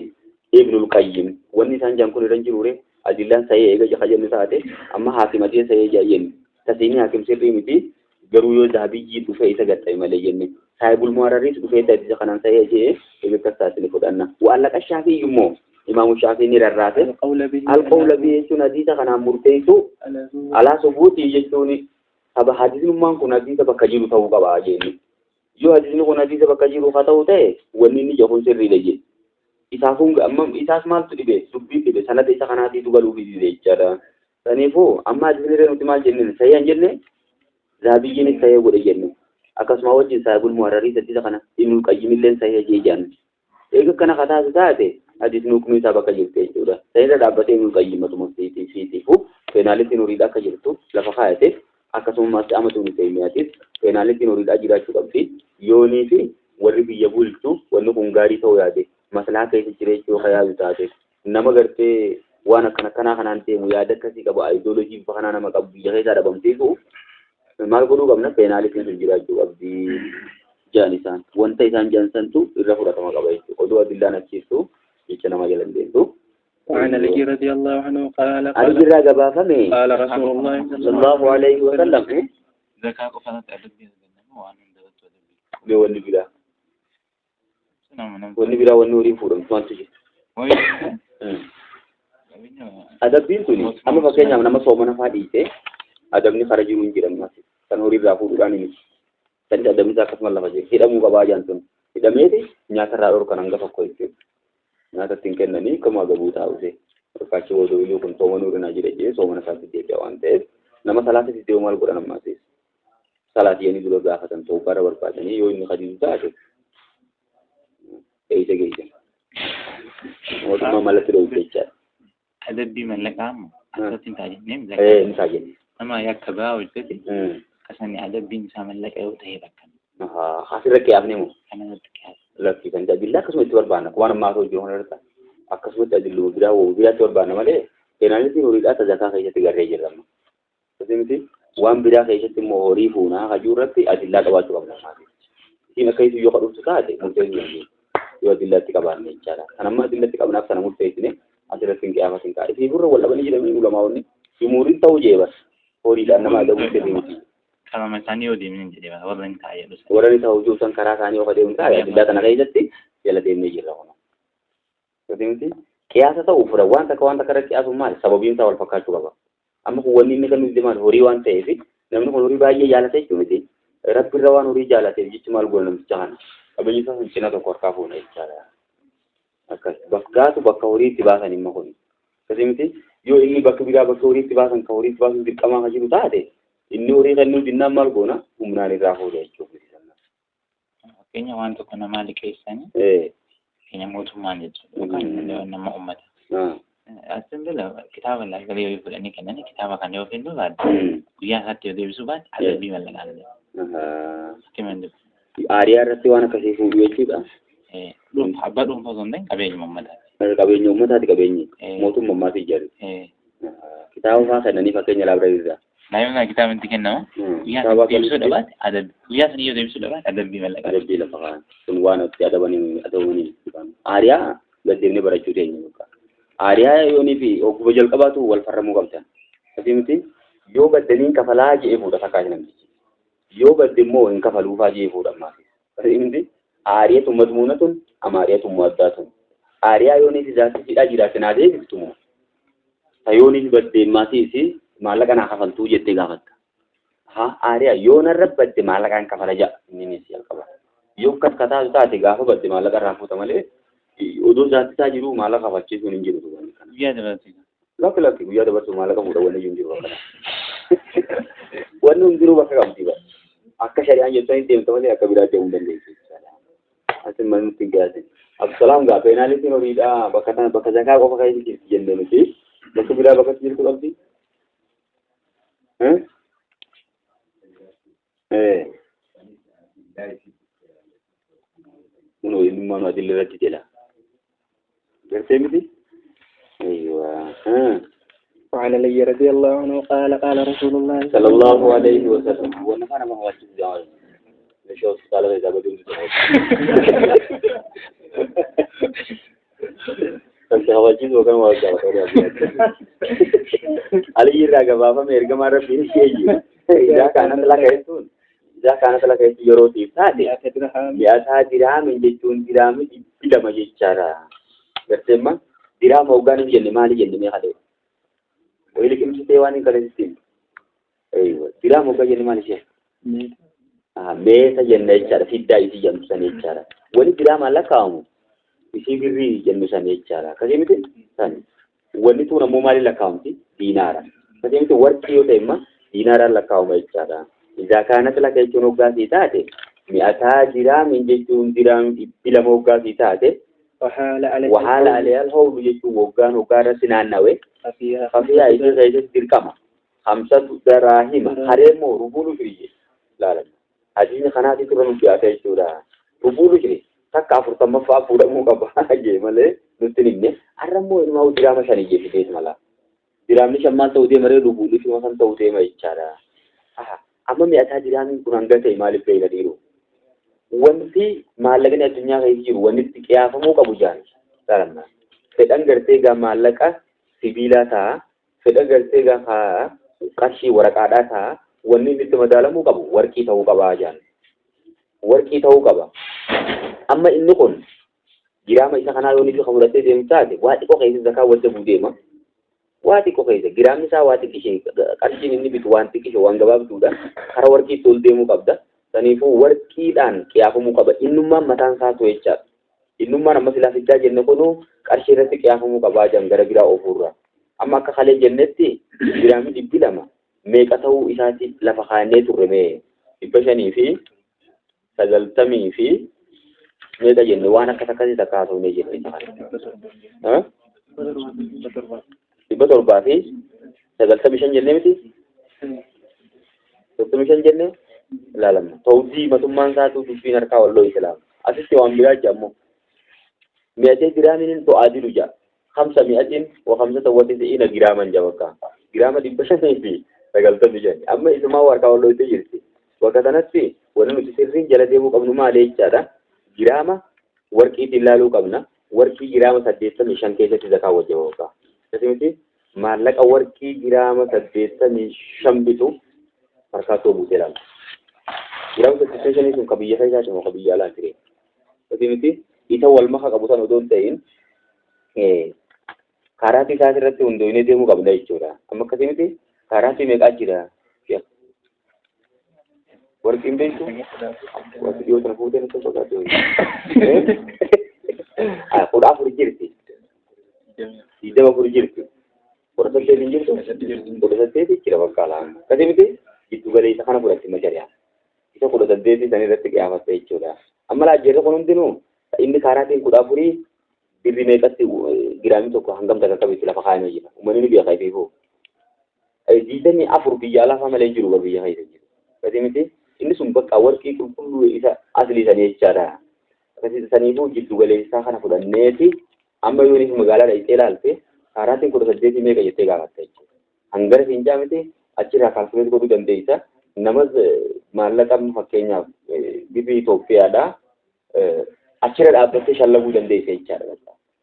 Ibnul Qayyim wanni isaan jaan kun irra jirure adillaan sayee eega jaha jennu taate amma haakimatee sayee jaayyen tasiini haakim sirrii miti garuu yoo zahabiyyi dhufee isa gadhaa'e malee jenne saahibul muharraris dhufee taatisa kanaan sayee jee eegakkas taasine fudhanna waallaqa shaafii immoo imaamu shaafii ni rarraate alqawla bi jechuun hadiisa kanaan murteessu alaa subuutii jechuun haba hadiisnummaan kun hadiisa bakka jiru ta'uu qaba jenni yoo hadiisni kun hadiisa bakka jiru haa ta'u ta'e wanni inni jahuun sirriidha jee isaafun amma isaas maaltu dhibe dubbii dhibe sanada isa kanaatiitu galuu fi jechaadha saniifuu amma hadiisni nuti maal jenne sayyaan jenne zaabiyyiin sayee godhe jenne akkasuma wajjin saahibul muharrarii hadiisa kana Ibnul Qayyim illee sayee jee jaan eega kana kataatu taate hadiisni hukumii isaa bakka jirtu jechuudha sayirra dhaabbatee Ibnul Qayyim matuma siitiifu peenaalitiin horiidha akka jirtu lafa kaayate akkasumas amatu ni Taymiyaatis peenaalitiin horiidha jiraachuu qabdi yoonii fi warri biyya bulchu wanni kun gaarii ta'uu yaade maslahaa keessa jireechuu hayaatu taate nama gartee waan akkana kanaan deemu yaada akkasii qabu ideoloojii bifa kanaa nama qabu biyya keessaa dhabamsiisu maal godhuu qabna peenaalitiin sun jiraachuu qabdi jaan isaan wanta isaan jaansantu irra fudhatama qaba jechuudha oduu adillaan achiistu jecha nama jalan deemtu وعن علي رضي الله عنه قال علي رضي فمي قال رسول الله صلى الله عليه وسلم زكاة أخذت أدبي وأنا ندوت أدبي بيولي بلا وني بلا ونوري فورم تمانتجي adabbiin tuni amma fakkeenyaaf nama soomana fa'aa dhiise adabni kara jiru hin jedhamu kan horii irraa fuudhuudhaan himi sadi adabni isaa akkasuma lafa jira hidhamuu qabaa jaan sun hidhameeti nyaata irraa dhorkan hanga tokko jechuudha nyaata ittiin kennanii akkuma gabuu taa'use fakkaachii wodoo kun soomana urinaa jira jee soomana isaatti deebi'a waan ta'eef nama salaata siddee maal godhan ammaasiis salaatii yanii dura gaafatan ta'uu bara barbaadanii yoo inni hadiisu taate eeysa geeysan mootummaa malatti dho'u jechaadha. adabbii mallaqaamu asirratti hin hin taajenne nama yakka ba'aa hojjete akkasanii adabbiin isaa mallaqa yoo ta'e bakka asirra qiyaafne moo kanarratti qiyaasa lakki kan tajaajila akkasuma itti barbaanna waan ammaa ta'u jiru kanarratti akkasuma tajaajiluu biraatti barbaanna malee peenaalitiin horiidhaa tajaajilaa keessatti garree jirramma akkasumatti waan biraa keessatti immoo horii fuunaa hajuu irratti adillaa qabaachuu qabna maatii isiin akka isu yoo kadhuftu taate murteessuu yoo adillaatti qabaanne jechaadha kan amma adillatti qabnaaf sana murteessine asirratti hin qiyaafa hin kaadhe fi gurra waldhabanii jedhamanii ulamaa'onni himuuriin ta'uu jeeba horiidhaan nama adabuu jedhee miti. Kalama isaanii yoo deemnee jedhee warra hin taa'ee dhusa. Warra hin taa'u jiruusan karaa isaanii yoo adeemu taa'e adillaa kana keessatti jala deemnee jirra kuna. Yooti qiyaasa ta'uu fura waan takka irra qiyaasuun maali sababiin isaa wal fakkaachuu qaba. amma kun wanni inni kan nuti maal horii waan ta'eef namni kun horii baay'ee jaalate jechuun miti rabbi irra waan horii jaalateef jechi maal goona namicha kana qabeenyi isaa sun cina tokko harkaa fuuna jechaadha akkas bakkaatu bakka horii itti baasan himma kun akkasii miti yoo inni bakka biraa bakka horii itti baasan ka horii itti baasan dirqamaa kan jiru taate inni horii kennuu dinnaan maal goona humnaan irraa fuudha jechuudha. Fakkeenya waan tokko namaa liqeessanii keenya mootummaan jechuudha yookaan nama uummata. Asin bila kitaaba laagalee yoo fudhanii kennanii kitaaba kan yoo kennu baadde guyyaa isaatti yoo deebisuu baadde adabbii mallaqaan jedhu. Aariyaa irratti waan akkasii fuudhu jechuudha. Abbaa dhuunfaa osoo hin ta'in qabeenya uummataati. Qabeenya uummataati qabeenyi mootummaatii jedhu. Kitaaba fa'aa kennanii fakkeenya laabireeriidha. Naayyoon kitaaba itti kennamu guyyaa isaatti deebisuu dhabaate adabbii guyyaa sana yoo deebisuu dhabaate adabbii mallaqaan. Adabbii lafa kaan kun waan itti adabamanii aariyaa gaddeemnee barachuu teenya yookaan. Aariyaa yoonii fi ogguma jalqabaatu wal farramuu qabdan. Asii miti yoo gaddaniin kafalaa jedhee fuudha fakkaatu namtichi. Yoo gadde immoo hin kafaluufaa jedhee fuudha ammaas. Asii miti aariyaa tummatumuuna tun amaariyaa tummoo addaa tun. Aariyaa yoonii fi zaati hidhaa jiraate naa deebiftumoo. Yoonii fi baddeen maatiisi maallaqa naa kafaltuu jettee gaafatta. Aariyaa yoo narra badde maallaqaan kafala ja'a inni si jalqaba. Yoo kaskataatu taate gaafa badde maallaqa irraa fuuta malee. Oduu zaati isaa jiru maallaqa kafachiisuun hin jiru. Guyyaa dabarsu. Lakki guyyaa dabarsu maallaqa fuudha wanni hin jiru bakka. Wanni hin jiru bakka qabdi ba. Akka shari'aan jettanii deemta malee akka biraa deemuu dandeessu. Asin mana nutti hin gaasin. Absalaam gaa peenaalitiin horiidhaa bakka zakaa qofa kan itti jennee nuti bakka biraa bakka jirtu qabdi. Kunoo inni maanu adillee irratti jala. أيوة. وعن علي رضي الله عنه قال رسول الله صلى الله عليه وسلم ونفعنا ما هو الجزاء نشوف قال إذا بدون فالشهوات وكان واجب علي الرجال بابا ميرجع مرة فين شيء إذا كانت لك يروتي ثاني يا درهم من جتون درهم بلا ما يجارا bertema dirham organik jenne mali jenne me khade wili kim site wani kale site aywa dirham organik jenne mali she me ta jenne chara fidda isi jenne sane chara wali dirham alla kaamu isi birri jenne sane chara kaje mite sane wali tu namo mali la kaamti dinara kaje mite warti yo tema dinara la kaamu chara idza kanat la kay chono gasi taate mi ata dirham injetun dirham bila mo gasi taate وحال عليها الهول يجوا وقان وقارة سنانوي خفيها إذا غيرت تركما 5 دراهم حريم وربول جري لا هذه خناتي ترون في أتيجورا ربول جري تكافر تما فافورا مو كباجي ماله نتنيني أرمو إنما ودرام شانيجي في بيت مالا درام نشمان تودي مري ربول في مثلا تودي ما يجارا أما مئة درام كونانغا تيمالي بيلا ديرو wanti maallaqni addunyaa keessa jiru wanti itti qiyaafamuu qabu jaani salamna fedhan gartee gaa maallaqa sibiilaa ta'a fedhan gartee gaa qarshii waraqaadhaa ta'a wanni itti madaalamuu qabu warqii ta'uu qaba jaani warqii ta'uu qaba amma inni kun giraama isa kanaa yoo nifi qabulatee deemu taate waa xiqqoo keessa zakaa wadda buudeema waa xiqqoo keessa giraamni isaa waa xiqqishee qarshiin inni bitu waan xiqqishee waan gabaabduudha kara warqii tol deemuu qabda. Taniifuu warqiidhaan qiyaafamuu qaba. Innummaan mataan isaa to'echaa. Innummaan amma silaa fiddaa jenne kunuu qarshii irratti qiyaafamuu qabaa jiran gara biraa ofuurra. Amma akka kalee jennetti giraamii 200 meeqa ta'uu isaati lafa kaannee turre mee 590 fi meeqa jenne waan akka takkasii takka haasofnee jenne isa kana. 700 fi 95 jennee miti? 95 jennee? لالم توزيع متومان ساتو دفين أركا والله إسلام أسيس يوم بيراج جمو 200 جرام تعادل جا 595 جراما جوكا جراما دي بشني في فقلت بيجاني أما إذا ما وركا والله تجرتي وكذا نسي ونحن تسيرين جلديمو قبل ما عليه جادا جراما وركي تلالو قبلنا وركي جراما سديستا مشان كيسة تزكا وجوكا تسمعتي مالك وركي جراما سديستا مشان بيتو مركاتو بوتيلان Jiraam satisfaction sun kabiyya fayyaati moo kabiyya alaa ture. Ati miti isa wal maka qabutan odoon ta'in karaa isaa irratti hundoonee deemuu qabna jechuudha. Amma akkasii miti Karate megajira. Working day tu. Waktu dia terputus itu sudah tu. Kuda furjirti. Tidak furjirti. Kuda sendiri tu. Kuda sendiri kira bakalan. Kali itu itu beri tak nak berarti macam ya. Itu kuda sendiri tadi reti kaya apa itu dah. Amal aja tu konon tu. Ini karate kuda furi. Diri mereka tu giram tu hanggam tak kami sila pakai aja. Umur ini biasa itu. Jika ni afur biaya lah sama lejur berbiaya itu. Kali itu ini sumpah kawar ki kullu isa asli sani cara kasi sani bu jiddu gale isa kana kuda neti amba yoni magala da itelalte karate kuda sadde me ga yete ga gatte hangar hinjamete achira calculate ko gande isa namaz malakam hakenya bibi Ethiopia da achira da abte shallabu gande isa ichara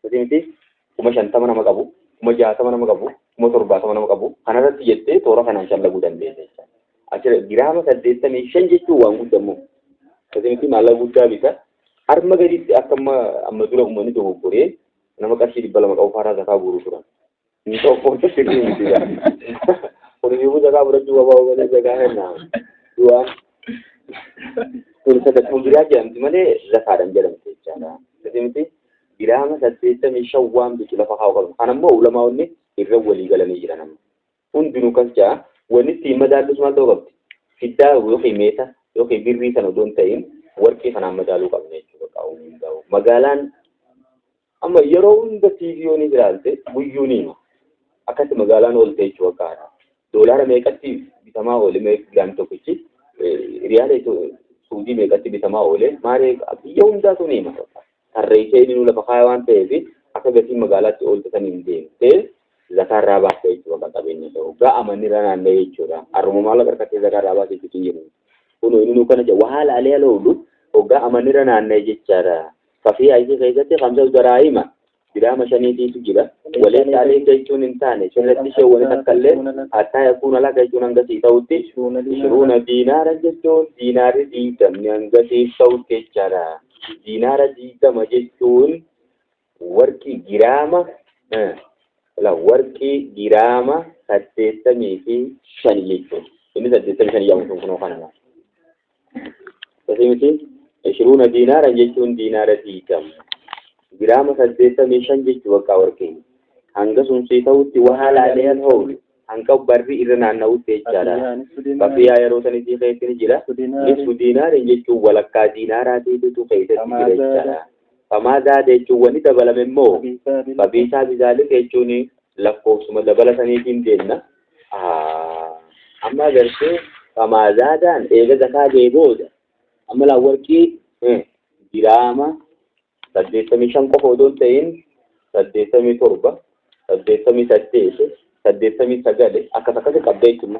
kasi miti kuma shanta mana magabu kuma jata mana magabu kuma torba mana magabu kanara tiyette tora kana shallabu gande isa Acara girama sadde tani shanjitu wangu demo. Kasi mesti malah buta bisa. Arma gadi akama amadura umani tu bukure. Nama kasih di balam kau farah zakah buru kurang. Untuk foto sini mesti ya. Kalau ibu zakah buru dua bawa balik zakah henna. Dua. Tulis ada tulis aja. Mana zakah dan jalan secara. Kasi mesti girama sadde tani shawam tu kila fakau kalau. Karena mau ulama ini irrawali galani jiran. Undunu kasja. Wanti madalu semua tu kan, kita yoki meta, yoki birri sana don tain, worki sana madalu kan ni juga kau ni kau. Magalan, amma yeroun the TV ni jelalte, buyuni ma. Akat magalan olte juga kara. Dolar mereka ti bisa mau oleh mereka ganto kecil, real itu Saudi mereka ti bisa mau oleh, mare yeroun dah tu ni ma. Karena ini nula pakaian tevi, akat besi magalan ti olte sana ni deh. Zakar rabah itu apa kabinnya tu? Gak amanira nanda itu dah. Arumah malah berkata zakar rabah itu tinggi. Kuno ini nukan aja wahal alih lalu. Gak amanira nanda itu cara. Tapi aja kayak gitu kami sudah rai mah. Tidak macam itu juga. Boleh alih itu nintane. Cuma itu sih orang tak kalah. Atau aku nala kayak itu nangga sih tahu ti. Shuruna dinar aja tu. Dinar di jam nangga sih tahu ti cara. Dinar di jam aja tu. Worki girama. La warki girama saddeetta miti shani jechuun inni saddeetta shani yaa'u kun kana kasi miti 20 diinara jechuun diinara diigam girama saddeetta mi shan jechuu bakka warki hanga sun si ta'utti wahaalaalee ta'u hanga barri irra naanna'utti jechaadha bafiyaa yeroo sanitti keessatti jira nisfu diinaara jechuun walakkaa diinaaraatiitu keessatti jira jechaadha Pamada de cuwani dabalame mo babisa bizale ke cuni lakko suma dabala sanitin denna amma garse pamada dan ega zakka de boda amma la warki dirama sadetami shanko hodon tayin sadetami torba sadetami sadetami sagale akataka kabdaitu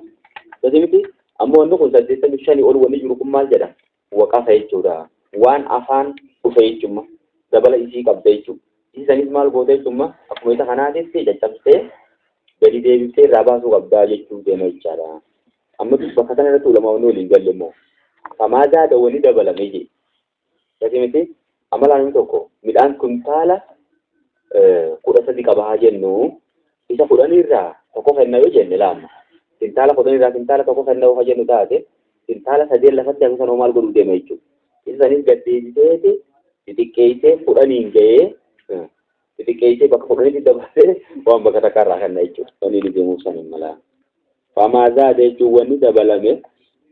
dadimiti amma wonno kun sadetami shani ol woni jurukum mal jada waqafa yechuda wan afan ufaychuma dabala isi kabdaitu isanis mal godaitumma akuma ita kanatitti jajjabte gadi deebifte rabaasu qabdaa jechuu deema jechaadha amma bakka kana irratti ulama wani waliin gallemo famaadaa dawwani dabalame je gatimiti amalaan tokko midhaan kuntaala 13 qabaa jennu isa 10 irraa tokko kenna yoo jenne laama kuntaala 10 irraa kuntaala tokko kenna yoo jennu taate kuntaala 3 lafatti akka sanoo maal godhuu deema jechuudha isanis gaddeebiteeti Titikete fudhaniin ga'ee titikete bakka fudhaniitti dabalatee waan bakka takkarraa kenna jechuudha. Wanni ni deemuu san hin mala. Famaadaa jechuun wanni dabalame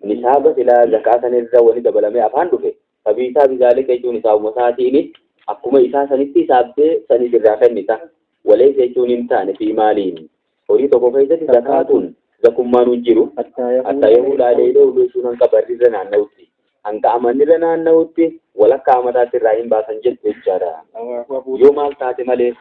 nisaaba silaa zakaa sanirra wanni dabalame afaan dhufe. Sabiisaa bizaalee jechuun nisaabuma isaatiin akkuma isaa sanitti isaabdee sanis irraa kennita. Walee jechuun hin taane fi maaliin horii tokko keessatti zakaatuun zakummaan hin jiru. Hatta yoo ulaalee uluu hanga barriirra naanna'utti. Hanga amanirra naanna'utti walakka amataatti irraa hin baasan jettu jechaadha. Yoo maal taate malee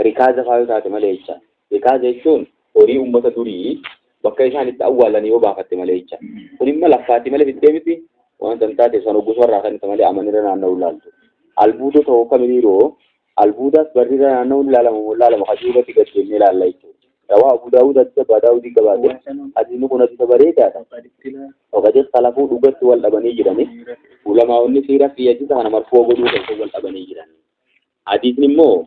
rikaaza fa'aa taate malee jecha. Rikaaza jechuun horii uummata durii bakka isaan itti awwaalan yoo baafatte malee jecha. Kun immoo laffaatti malee fiddee miti waan san taate san oggusuu irraa kan malee amanirra naanna'uu ilaaltu. Albuuda ta'uu kaminiiroo albuudaas barriirra naanna'uu ilaalama hasuudatti gad jennee ilaalla jechuudha. Dawaa Abu Daawud adda Daawudii gabaate adiin kun adda bareedaadha. Ogajees kalafuu dhugatti wal dhabanii jirani. Ulamaa'onni siira fiyyachisa kana marfoo godhuu kan wal dhabanii jiran. Hadiisni immoo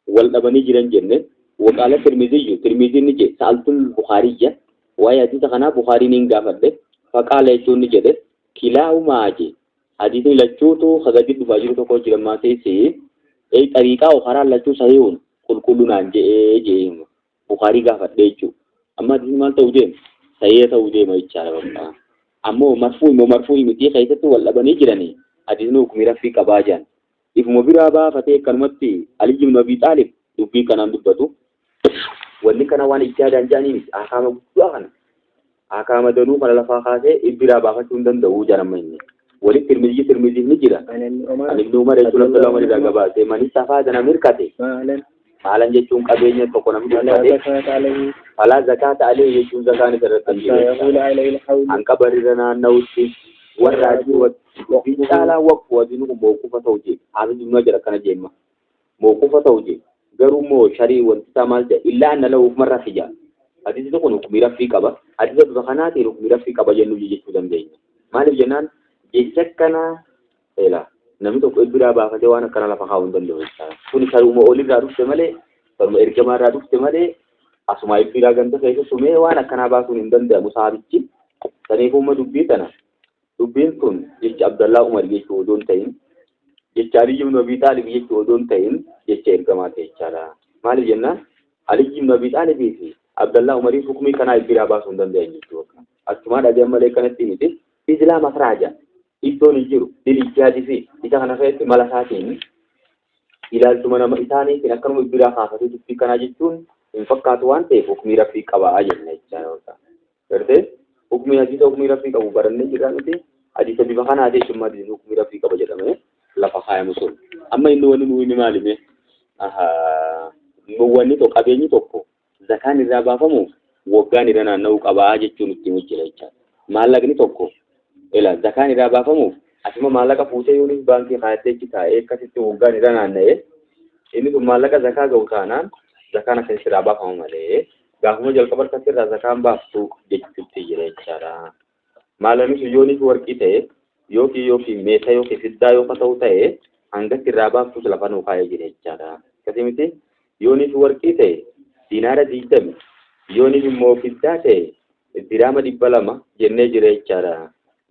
wal dhabanii jiran jenne waqaala Tirmiziyyu Tirmiziin ni je sa'altul Bukhaariyya waa'ee hadiisa kanaa Bukaariin hin gaafadhe faqaala jechuun ni jedhe kilaa'umaa je hadiisni lachuutu hagati dhufaa jiru tokko jedhamaa ta'e xariiqaa karaa lachuu sahiihun qulqulluunaan jee Bukaarii gaafadhe jechuudha. Amma hadiisni maal ta'uu deema? Sahihee ta'uu deema jechaadha bakka. Ammoo marfuu'i miti keessatti wal dhabanii jiranii hadiisni hukumii raffii qabaa jiran. Ifuma biraa baafatee akkanumatti Ali ibn Abi Talib dubbii kanaan dubbatu. Wanni kana waan ijjaadhaan jedhanii miti akaama guddaa kana. Akaama danuu kana lafaa kaasee ibbiraa baafachuu hin danda'u jarama inni. Walitti tirmiziif ni jira. Ani ibn Umar jechuun Abdullah Umar irraa gabaasee mani safaa dana mirkate. Maalan jechuun qabeenya tokko namni dubbate. Falaa zakaata alee jechuun zakaan irratti jira. Hanqa barira naanna'utti warra adii caalaa waqfu wadiin kun mawquufa ta'u jee. Haafis ibn jira kana jeemma. Mawquufa ta'u jee. Garuu moo sharii wanti isaa maal jedha illaa anna lahu hukma fija. Hadiisni kun hukumii raffii qaba. Hadiisa bifa kanaatiin hukumii raffii qaba jennuu jechuu dandeenya. Maaliif jennaan jecha kana namni tokko biraa baafatee waan akkana lafa kaa'uu hin danda'u. Kun saruma olirraa dhufte malee saruma ergamaarraa dhufte malee asuma ibbiraa ganda keessa sumee waan akkanaa baasuun hin danda'amu saabichi. Saniif uumma dubbii tana. Dubbiin kun jecha Abdallaa Umar jechuu odoo hin ta'in jecha Ali ibn Abi Talib jechuu odoo hin ta'in jecha ergamaa ta'e jechaadha. Maaliif jennaan Ali ibn Abi Talibii fi Abdallaa Umarii hukumii kanaa ibbiraa baasuu hin danda'an jechuudha. Akkuma dhageen malee kanatti miti Islaam afraaja. Iddoon hin jiru dilichaati fi isa kana keessatti mala isaatiin ilaalchuma nama isaaniitiin akkanuma ibbiraa kaafatee dubbii kanaa jechuun hin fakkaatu waan ta'eef hukumii raffii qabaa jenna jechaadha. Gartee hukumii hadiisa hukumii raffii qabu barannee jirraa miti hadiisa bifa kanaa jechuun hadiisa hukumii raffii qaba jedhamee lafa kaayamu sun. Amma inni wanni nuyi ni maalime wanni tokko qabeenyi tokko zakaan irraa baafamu waggaan irra naanna'uu qabaa jechuun ittiin hojjeta jechaadha. Maallaqni tokko zakaan irraa baafamuuf asuma maallaqa fuutee yoo baankii kaayattee taa'ee akkasitti waggaan irra naanna'ee inni kun maallaqa zakaa ga'u taanaan zakaan akkasitti irraa baafamu malee gaafuma jalqaba akkasitti irraa zakaan baaftu jechuutti jira jechaadha. Maallaqni sun yooniif warqii ta'e yookiin meeshaa yookiin fiddaa yoo ta'u ta'e hangatti irraa baaftus lafa nuu kaayee jira jechaadha. Akkasii miti yooniif warqii ta'e diinaara 20 yooniif immoo fiddaa ta'e diraama 200 jennee jira jechaadha.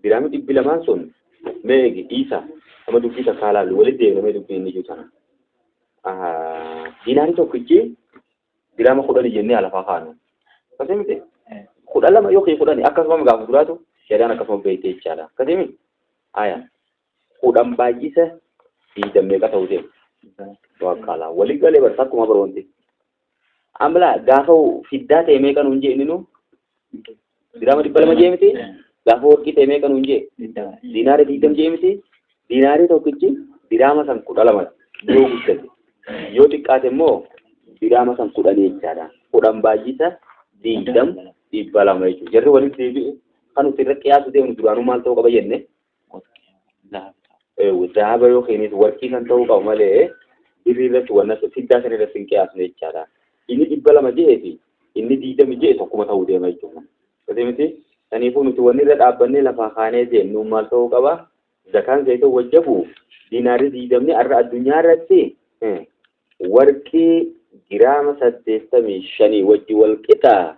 Diraama 200 sun meegi isa ama dubbii takaalaalu walitti deemnee dubbii inni jiru sana. Diinaari tokkichi diraama 10 jennee alafaa kaanu. Akkasii miti 12 yookiin 10 akkasuma gaafa duraatu shari'aan akkasuma beektee jechaadha. Akkasii miti aya 10 baay'isa 20 meeqa ta'uu deema. Wakkaalaa walii galee barsa akkuma baroonti. Amala gaafa fiddaa ta'e meeqa nuun jee inni nu diraama 200 jee miti. Gaafa warqii ta'e meeqa nuun jee diinaari 20 jee miti. Diinaari tokkichi diraama san 12 yoo guddate yoo xiqqaate immoo diraama san 10 jechaadha. 10 baay'isa 20 200 jechuudha. Jarri walitti deebi'e kan nuti irra qiyaasu deemnu duraanuu maal ta'uu qaba jenne zahaba yookiin warqii kan ta'uu qabu malee birrii irratti wanna fiddaa san irratti hin qiyaasne jechaadha. Inni 200 jee fi inni 20 jee tokkuma ta'uu deema jechuudha. Akkasii miti saniifuu nuti wanni irra dhaabbannee lafaa kaanee deemnu maal ta'uu qaba? Zakaan zayita wajjabu diinaarri 20 har'a addunyaa irratti warqii giraama 85 wajji wal qixa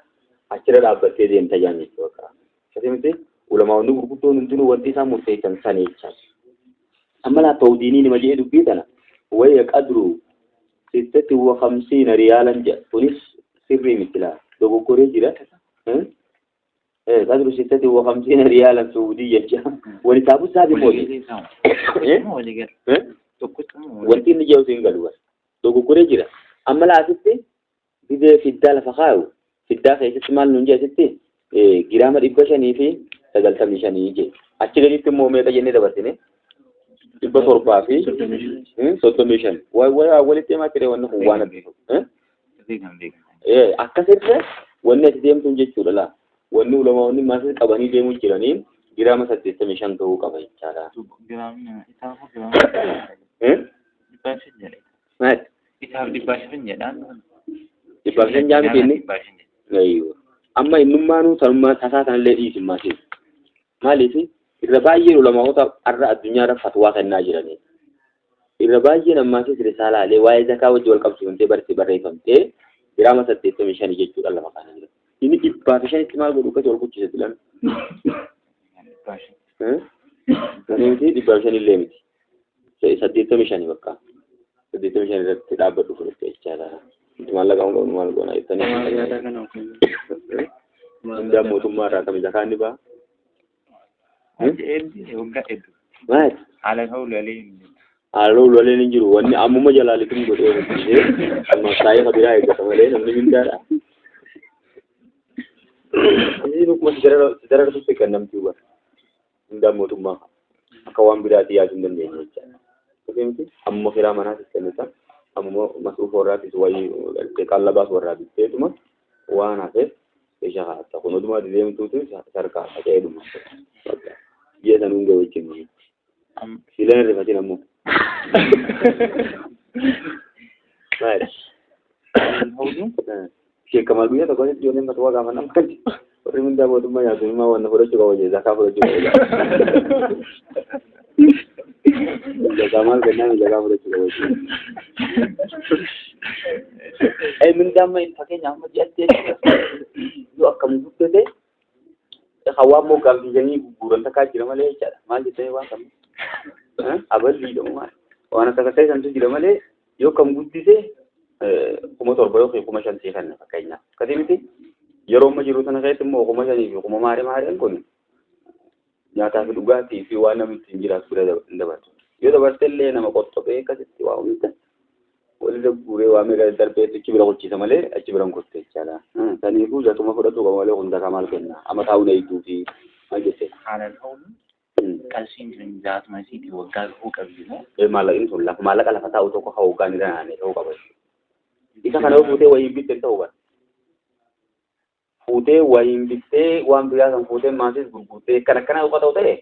achirra dhaabbattee deemta jaan jechuudha. Akkasii miti ulamaa'onni gurguddoon hundinuu wanti isaan murteessan sanii jechaadha. Amma laa ta'uu diinii nima jee dubbii kana wayya qadru 56 riyaalan jedha. Kunis sirrii miti laa dogoggoree jira. قدر 56 ريالا سعودية ولتابو سابي مولي وانتين نجاو سنقلوا دوكو كوري جرا أما لا ستي بده في الدالة فخاو في الداخل يستمال ننجا ستي جرامة إبقاشاني في تقل تمنيشاني يجي أشتغل يتم موميتا جنة دبرتيني إبقا صرفا في سوتوميشان ولتي ما كري وانا هوانا بيهو أكسر وانا تديم تنجي شولا wanni ulamaa'onni maasii qabanii deemuu jiraniin giraama 85 ta'uu qaba jechaadha. Giraamni isaafuu giraama 5 jedhe. Maal? Isaaf 5 jedhaan. 5 jaamti inni? Ayyoo. Amma innummaanuu sanummaa tasaa sanallee dhiisin maasii. Maaliif irra baay'een ulamaa'ota har'a addunyaarra fatwaa kennaa jiranii. Irra baay'een ammaasiis risaalaalee waa'ee zakaa wajji wal qabsiifamtee barreeffamtee giraama 85 jechuudha lafa kana jira. ini ibbaa fi maal godhu akka tolkuchise filan Nanti di bawah illee miti. 85 bakka. 85 irratti dhaabbadhu fudhattee jechaadha. Maallaqa maal goona jettanii. Hundaa mootummaa irraa kamiisa kaanni ba'a. Maal? Haala ulwaleen hin jiru. Wanni ammuma jalaalitiin godhee hojjetee kan saayee kabiraa eeggata malee namni mindaadha. Ini kuma sejarah itu kan nam juga. Indah mootummaa akka waan biraatti yaaduu hin dandeenye jechaadha. Akkasumas amma firaa manaa sistemisa amma masuuf warraafis wayii qallabaas warraa bitteetuma waan hafeef isha haata kun oduma deemtuutu sarkaa facaa'eduma. Biyya san hunda wajjin filan rifatiin ammoo. Maali? Sheekamaa guyyaa tokko ijoolleen matuwaa gaafa namatti. Warri hundaa mootummaa nyaatu himaa wanna fudhachuu qaba jee zakaa fudhachuu qaba. Zakaa maal kennaan zakaa fudhachuu qaba jee. Mindaan mayin fakkeenyaaf amma ji'attee yoo akkam guddate hawaan moo gaaffiisanii gurguran takkaa jira malee jechaadha. Maal jettee waan kam? Aballi jedhamu maal? Waan akka takkee santu jira malee yoo akkam guddise 7,000 yookiin 5,000 kan fakkeenyaaf. Akkasii miti yeroo amma jiru sana keessatti immoo 5,000 fi 10,000 kun nyaataa fi dhugaatii fi waan namni ittiin jiraatu hin dabarsu. Yoo dabarte illee nama qoxxophee akkasitti waa hunda walirra guuree waa meeqa darbee achi bira qochisa malee achi bira hin qotte jechaadha. Kanaafuu jatuma fudhatu qaba malee hunda kamal kenna. Amma taa'uu na hidduu fi maal jettee? Haalaan ta'uun qarshii hin jaatuma isiitii waggaa ta'uu qabdi. Maallaqni sun maallaqa lafa taa'u tokko haa waggaan irra naannee ta'uu qaba. Isa kana yoo fuutee wayii bittee ta'uu qaba. Fuutee wayii bittee waan biraa kan fuutee maasis gurgurtee kan akkana uffata ta'e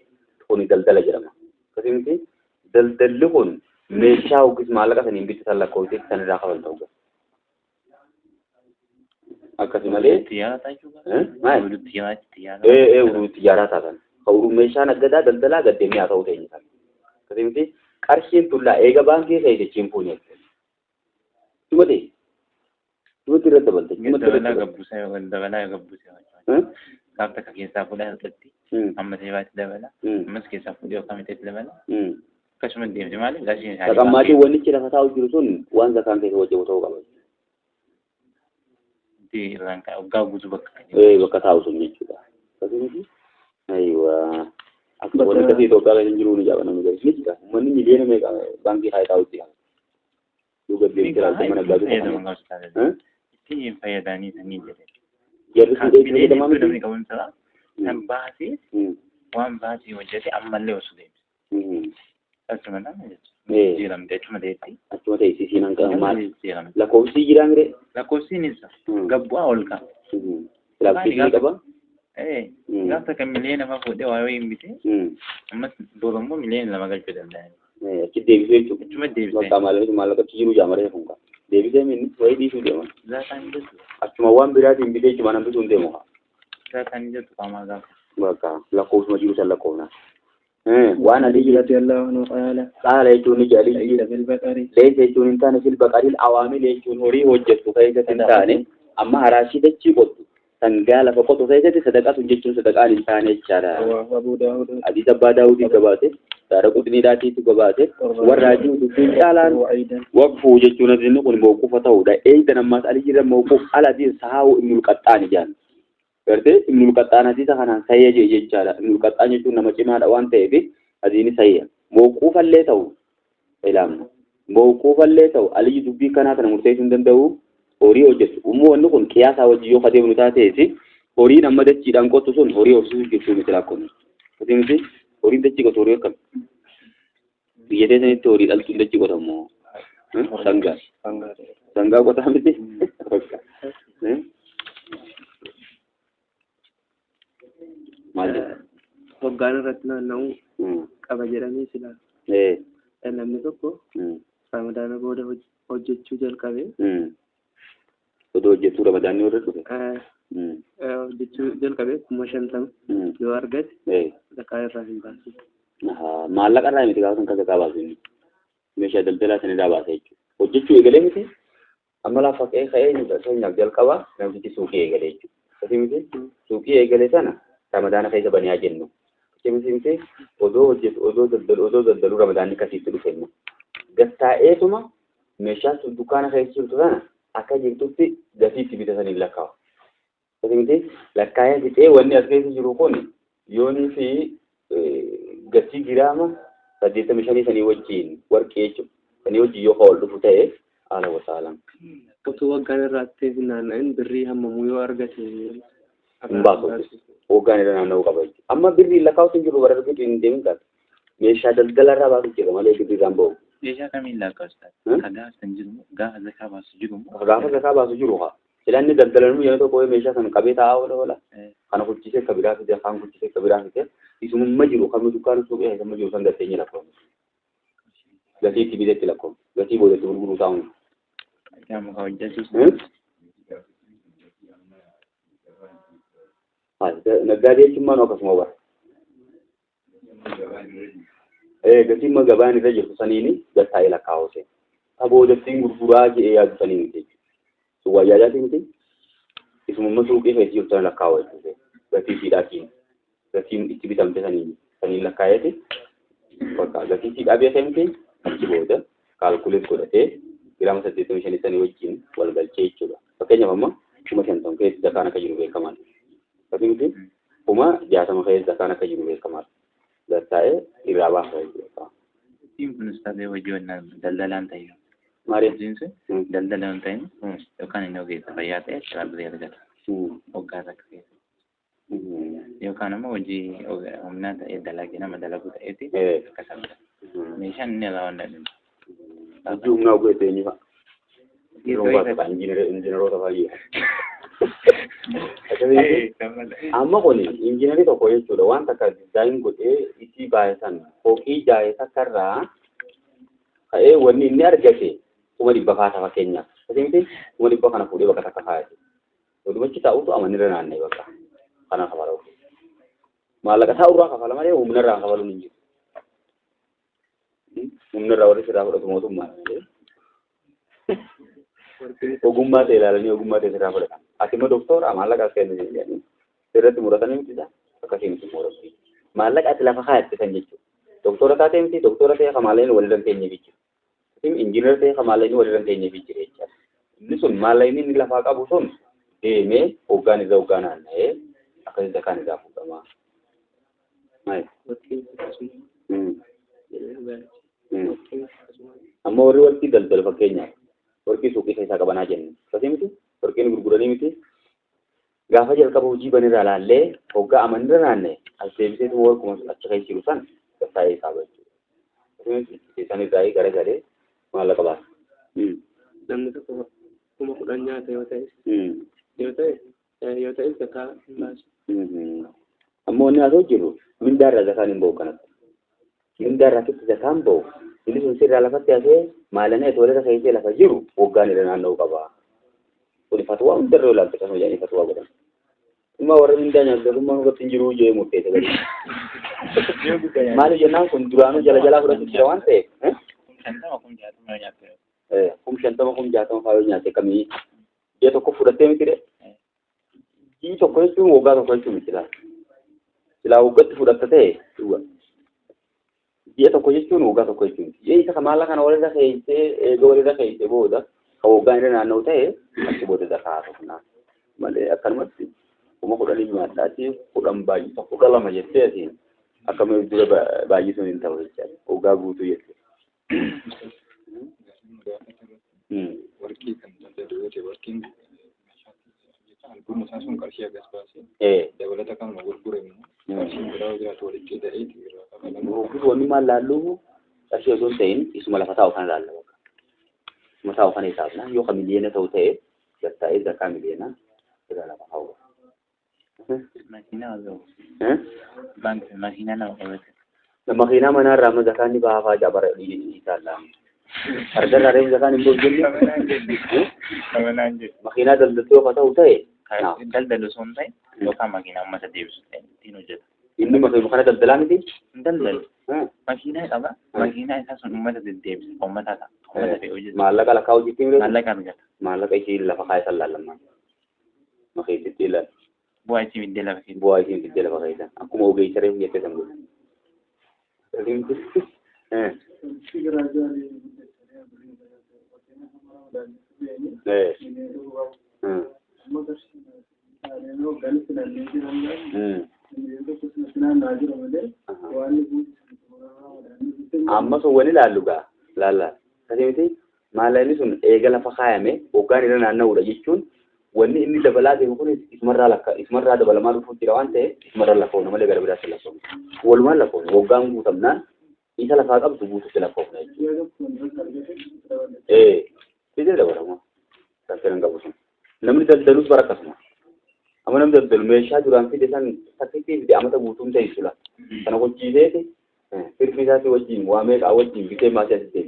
kun daldala jedhama. Akkasumas daldalli kun meeshaa yookiis maallaqa saniin bitte san lakkoofsee san irraa qaban ta'uu qaba. Akkasumalee xiyyaara taa'uu xiyyaara taatan. Meeshaan aggadaa daldalaa gaddeemee haa ta'u ta'e. Akkasumas qarshiin tullaa eega baankii ta'e jechiin fuunee. Cumate. Cumate irratti dabalte. Dabalaa gabbusee. Gaaf takka keessaa fuudhaa irratti amma seebaatti dabala. Ammas keessaa fuudhee yookaan miteetti dabala. Akkasuma deemte maaliif gaashiin isaanii. Dhaqammaatiin wannichi lafa taa'u jiru sun waan zakaan keessa hojjetu ta'uu qaba. Irraan waggaa guutuu bakka. Bakka taa'u sun jechuudha. Akkasumas ayiwa akkuma wanni akkasii Itoophiyaa keessa jiru ni jaaba namni gadi. Ni jira. Uummanni miliyoona meeqa baankii haa taa'utti jira. Ittiin fayyadanii sanii jedhe. Jarri fuudhee namni qabuunsa kan baasee waan baasee hojjete ammallee osoo deemte. Akkasuma nama jechuudha. Jijjiiramte achuma ta'etti. Achuma ta'e siisiin hanga maal? Lakkoofsi jiraa mire? Lakkoofsiin isa gabbu'aa ol ka'a. Lakkoofsi qaba? Gaafa kan miliyoona nama fuudhee waa yoo hin bitee ammas boorommoo miliyoona lama galchuu danda'a. Achi deebisee jechuudha. Achuma deebisee. Bakka maallaqatti jiru jaamaree funka. Deebisee minni wayii dhiisuu deema. Zaataan jettu. Achuma waan biraatiin bitee achuma nan bituun deemu. Zaataan jettu qaamaa gaafa. Bakka lakkoofsuma jiru san lakkoofna. Waan adii رضي الله عنه قال qaala jechuun ni jaalli. ليس بالبقر Leessa jechuun hin taane silbaqariil awaamil jechuun horii hojjettu keessatti hin taane amma haraashii dachii qottu. Sangaa lafa qotu keessatti sadaqatu jechuun sadaqaan hin taane jechaadha. وأبو داود Hadiis abbaa daawutii gabaate. Saara qutniidhaatiitu gabaate. Warra ajii dubbiin caalaan waqfuu jechuun inni kun mawquufa ta'uudha. Eeyda nammas alii jiran mawquuf alaatiin sahaa'u ibnul qaxxaani jedhan. Gartee ibnul qaxxaan hadiisa kanaan sayya jechaadha. Ibnul qaxxaan jechuun nama cimaadha waan ta'eef hadiini sayya. Mawquufallee ta'u ilaamna. Mawquufallee ta'u alii dubbii kanaa kana murteessuu hin danda'u horii hojjetu. Ummoo wanni kun qiyaasaa wajjin yoo kadeemnu taateeti horiin amma dachiidhaan qottu sun horii horsiisuu jechuu miti lakkoofne. Akkasumas horiin dachii qotu horii akkam? Biyya keessanitti horii dhaltuun dachii qotamu sangaa. Sangaa qotaa miti? Maal jedha? waggaan irratti naanna'uu qaba jedhanii sila namni tokko ramadaana booda hojjechuu jalqabe. Odoo hojjetuu ramadaanni warra dhufe? Hojjechuu jalqabe 50,000 yoo argate zakaa irraa hin baasu. Maallaqa irraa miti gaafa kan zakaa baasu inni. Meeshaa daldalaa sanirraa baasa jechuudha. Hojjechuu eegalee miti amma lafa ka'ee ka'ee fakkeenyaaf jalqaba namtichi suuqii eegalee jechuudha. Fakkeenyaaf suuqii eegalee sana Ramadaana keessa banii jennu. Fakkeenyaaf odoo daldalu Ramadaanni akkasitti dhufenna. Gattaa'eetuma meeshaa dukkaana keessa jirtu sana akka jirtutti gatiitti bitatanii lakkaa'u. Fakkeenyaaf lakkaa'ee fixee wanni as keessa jiru kun yoonii fi gatii giraama 85 sanii wajjin warqee jechuudha. Sanii wajjin yoo ol dhufu ta'e haala wasaalan. Utuu waggaan irratti naanna'in birrii hammamuu yoo argate hin baasu. Waggaan irra naanna'uu qaba jechuudha. Amma birrii lakkaa'uutu hin jiru bara darbii hin deemin taate. Meeshaa daldala irraa baatu jira malee birrii irraan bahu. Meeshaa kamiin lakkaa'us taate? Gaafa san jiru gaafa zakaa baasu jiru moo? Gaafa zakaa baasu jiru haa. Silaanni daldalanuu yeroo tokko meeshaa sana qabee taa'aa oola. Kana kuchise akka biraa fide afaan kuchise akka biraa fide isumuma jiru kan dukkaana suuqee isuma jiru san gatteenye lakkoofne. Gatii itti bitetti lakkoofne. Gatii boodatti gurguruu taa'uun. Kama kau jatuh. Naggaadee cimmaan akkasuma bara. Gatii magabaan irra jirtu saniini gattaa'ee lakkaa'ose. Aboodattiin gurguraa jedhee yaadu saniini jechuudha. Suwwaa yaadaati miti. Isumuma suuqii keessa jirtu sana lakkaa'u jechuudha. Gatii siidhaatiin. Gatiin itti bitamte saniin lakkaa'eeti. Bakka gatii siidhaa beekee miti. Achi booda kaalkuleet godhatee giraama 85 sanii wajjin wal galchee jechuudha. Fakkeenyaaf amma 50 keessa zakaan akka jiru beekamaa. Fakkeenyaaf 60 keessa zakaan akka jiru beekamaa. Gattaa'ee irraa baasa jechuudha. Tim kun ustadee hojii wannaan daldalaan ta'e. Maaliif? Jinsi daldalaan ta'e yookaan inni ogeessa fayyaa ta'e shiraarri argata. Hoggaa takka keessa. Yookaan ammoo hojii humnaa ta'e dalagee nama dalagu ta'eeti akkasuma. Meeshaan inni irraa waan dandeenyu. Humnaa ogeessa eenyufa? Yeroo baasa injiinaroota baay'ee. Amma kun injiinarii tokko jechuudha waan takka dizaayin godhee itti baay'isan fookii jaayee takkarraa ka'ee wanni inni argate 100 kaasa fakkeenyaaf. Fakkeenyaaf 100 kana fuudhee bakka takka kaayate. Walumachi taa'utu amanirra naanna'e bakka kana kafaluu. Maallaqa taa'urraa kafala malee humnarraa kafaluun hin jiru. Humnarraa warri sirraa fudhatu mootummaa. Ogummaa ta'e ilaalanii ogummaa ta'e sirraa fudhatan. Ati immoo doktora maallaqa as kennu jedhanii sirratti muratanii miti isaa akkasiin miti muratu. Maallaqa ati lafa kaa'atte kan jechuudha. Doktora taatee miti doktora ta'e kamaaleen walirra hin teenye jechuudha. Injiinar ta'e kamaaleen walirra hin teenye jechuudha. Inni sun maallaqa inni lafaa qabu sun deemee hoggaan irra hoggaa naanna'ee akkasii zakaan irraa fuudhama. Amma warri warqii daldalu fakkeenyaaf warqii suuqii keessaa qabanaa jennu. Akkasii miti warqiin gurguranii miti. Gaafa jalqaba hojii banirraa laallee hoggaa amanirra naanna'e as deebiseetu warquma achi keessa jiru san gattaa'ee isaa jechuudha. Isaan irraa gara galee maallaqa baasa. Namni tokko 10,000 nyaata yoo ta'e zakaa hin baasu. Ammoo inni haasoo jiru mindaarraa zakaan hin bahu kanatti. Mindaarraa kitti zakaan bahu inni sun sirraa lafatti hafee maalana etoolera keessee lafa jiru hoggaan irra naanna'uu qaba. Kuni fatwaa hundarra ilaalte kan hojjanii fatwaa godhan. Dhuma warra mindaa nyaatamummaa irratti hin jiru jee murteessa gadi. Maali jennaan kun duraanuu jala fudhatu jira waan ta'eef. 50,000 faayoo nyaate kamii ji'a tokko fudhattee miti de. Ji'i tokko jechuun waggaa tokko jechuun miti laata. Silaa waggaatti fudhatta ta'e dhuga. Ji'a tokko jechuun waggaa tokko jechuun miti. Ji'a isa maallaqa kana walirra keessee eegee walirra keessee booda kan waggaan irra naanna'u ta'e achi booda zakaa haasofnaa. Malee akkanumatti 10,000 nyaadhaati 10 baay'isa 12 jettee asiin akkamitti dura baay'isuun hin ta'u jechaadha. Waggaa guutuu jechuudha. Warqii kan daldalu yoo ta'e warqiin gurgurmu sun qarshii agas baasee dabalata kanuma gurguramu qarshiin biraa jiraatu walitti ta'eeti irraa kafalamu. Wanni maal laallu qarshii osoo hin ta'in isuma lafa taa'u kan laalla bakka. Isuma taa'u kan hisaabna yoo kan miliyoona ta'u ta'e gattaa'ee zakaa miliyoona irraa lafa taa'u. Makiinaa makiinaa nama qabate. Makiinaa manarraa amma zakaan ni baafaa jaabara dhiisaallaa. Ardarraa reefu zakaan hin boojjenne. Makiinaa daldaltoo yoo ta'u ta'e. Daldalu sun ta'e yookaan makiinaa uummata deebisu ta'e ittiin hojjeta. Inni makiinaa kana daldalaa miti? Hin daldalu. Makiinaa qaba. Makiinaa isaa sun uummata deddeebisa. Uummata ta'a. Uummata ta'e hojjeta. Maallaqa lakkaa hojjettee miti? Maallaqa argata. Maallaqa ishee lafa kaayee sallallammaa. Makiinatti ilaala. bu'aa isii fiddee lafa keessa. Bu'aa isii fiddee lafa keessa. Akkuma ogeessaree jettee san godhe. Amma sun wani laallugaa laallaa. Kasimiti maalani sun eega lafa kaayame hoggaan irra naanna'uudha jechuun wanni inni dabalaa deemu kun ismarraa dabalamaa dhufuuf jira waan ta'eef ismarraa lafoofna malee gara biraatti lafoofna. Walumaan lafoofna hoggaan guutamnaan isa lafaa qabdu guututti lafoofna jechuudha. Fidee dabalama. Kan qabu sun. Namni daldalus bara akkasuma. Amma namni daldalu meeshaa duraan fide san sakkiitii fide amata guutuun ta'e jechuudha. Kana hojjiiseeti firfi isaati wajjin waa meeqaa wajjin bitee maasii asitti.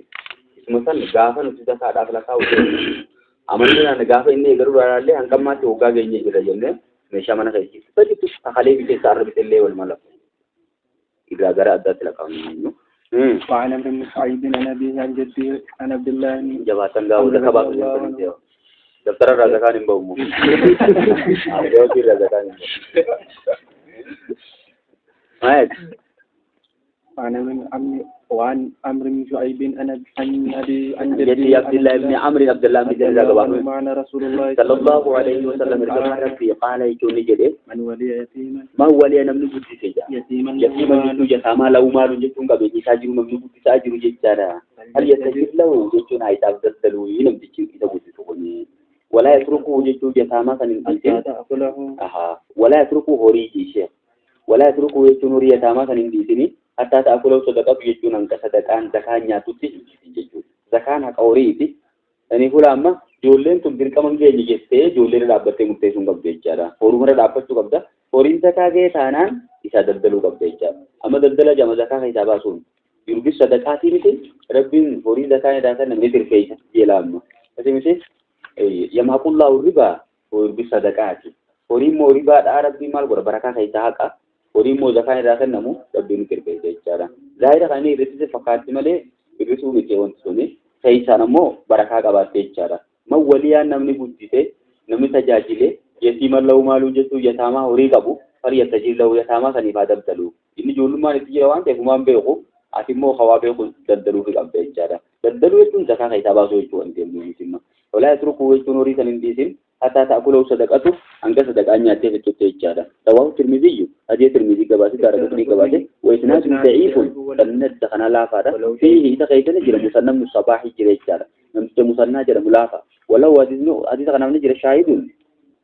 Isuma san gaafa nuti tasaadhaaf lakaa hojjetu. Amantiin gaafa inni eegaluu ilaallee hanqammaatti hoggaa geenye jira jennee meeshaa mana keessatti sadiitu akalee bitee isaarra bitellee walumaa lafa. Irraa gara addaatti lakkaa'amu. وعن عمرو بن سعيد عن أبيه عن جده عن عبد الله جبهة قاو ذكبات الجنة دفتر الرزقان بومو أبوه الرزقان ما وعن عمرو بن شعيب عن أبي عن جدي عبد الله بن عمرو عبد الله بن زكبان معنا رسول الله صلى الله عليه وسلم قال يكون جده من ولي يتيما ما ولي نمن بدي سجا يتيما يتيما يتاما لو مال جتون قبل ساجر من بدي ساجر جتارا هل يتجد له جتون هاي تبدلوا ينم تجي إذا بدي تقولي ولا يتركه جتون يتاما كان الإنسان ولا يتركه هوري شيء ولا يتركه جتون هوري يتاما كان الإنسان حتى تأكله صدقة يجون أنك صدقان زكاة ناتوتي يجون زكاة هكوريتي يعني هو لما جولين تم دير كمان جاي نجسته جولين رابطة متسون قبضة جارا فورمرة رابطة قبضة فورين زكاة جاي ثانان إسا دلدلو قبضة جارا أما دلدلا جام زكاة حسابا سون يربي صدقة تيمتي ربين فورين زكاة داتا نميتر فيها يلام بس مثل يمحق الله الربا ويربي صدقة فورين مو ربا ربي مال بركة حسابا Horii immoo zakaan irraa kennamu dhabbiin kirbeessa jechaadha. Zaahira kan inni irratti fakkaatti malee irrisuu miti wanti suni ta'isaan ammoo barakaa qabaatte jechaadha. Mawwaliyaan namni guddise namni tajaajile yatiiman lahu maaluu jechuun yataamaa horii qabu fariya tajaajilu yataamaa saniif haa dabdalu. Inni ijoollummaan itti jira waan ta'eef humaan beeku ati immoo hawaa beeku daldaluufi qabda jechaadha. Daldaluu jechuun zakaa keessaa baasuu jechuu wanti inni mitimma. Walaa turkuu jechuun horii san hin dhiisin حتى تأكله صدقته أنك صدقان يأتي في التجارة رواه الترمذي هذه الترمذي قباسي دارقطني قباسي وإسناد ضعيف لأن دخنا لا فارة فيه تقيدنا جرى مسنى من الصباح جرى الجارة نمت مسنى جرى ملافة ولو هذه دخنا من جرى شاهد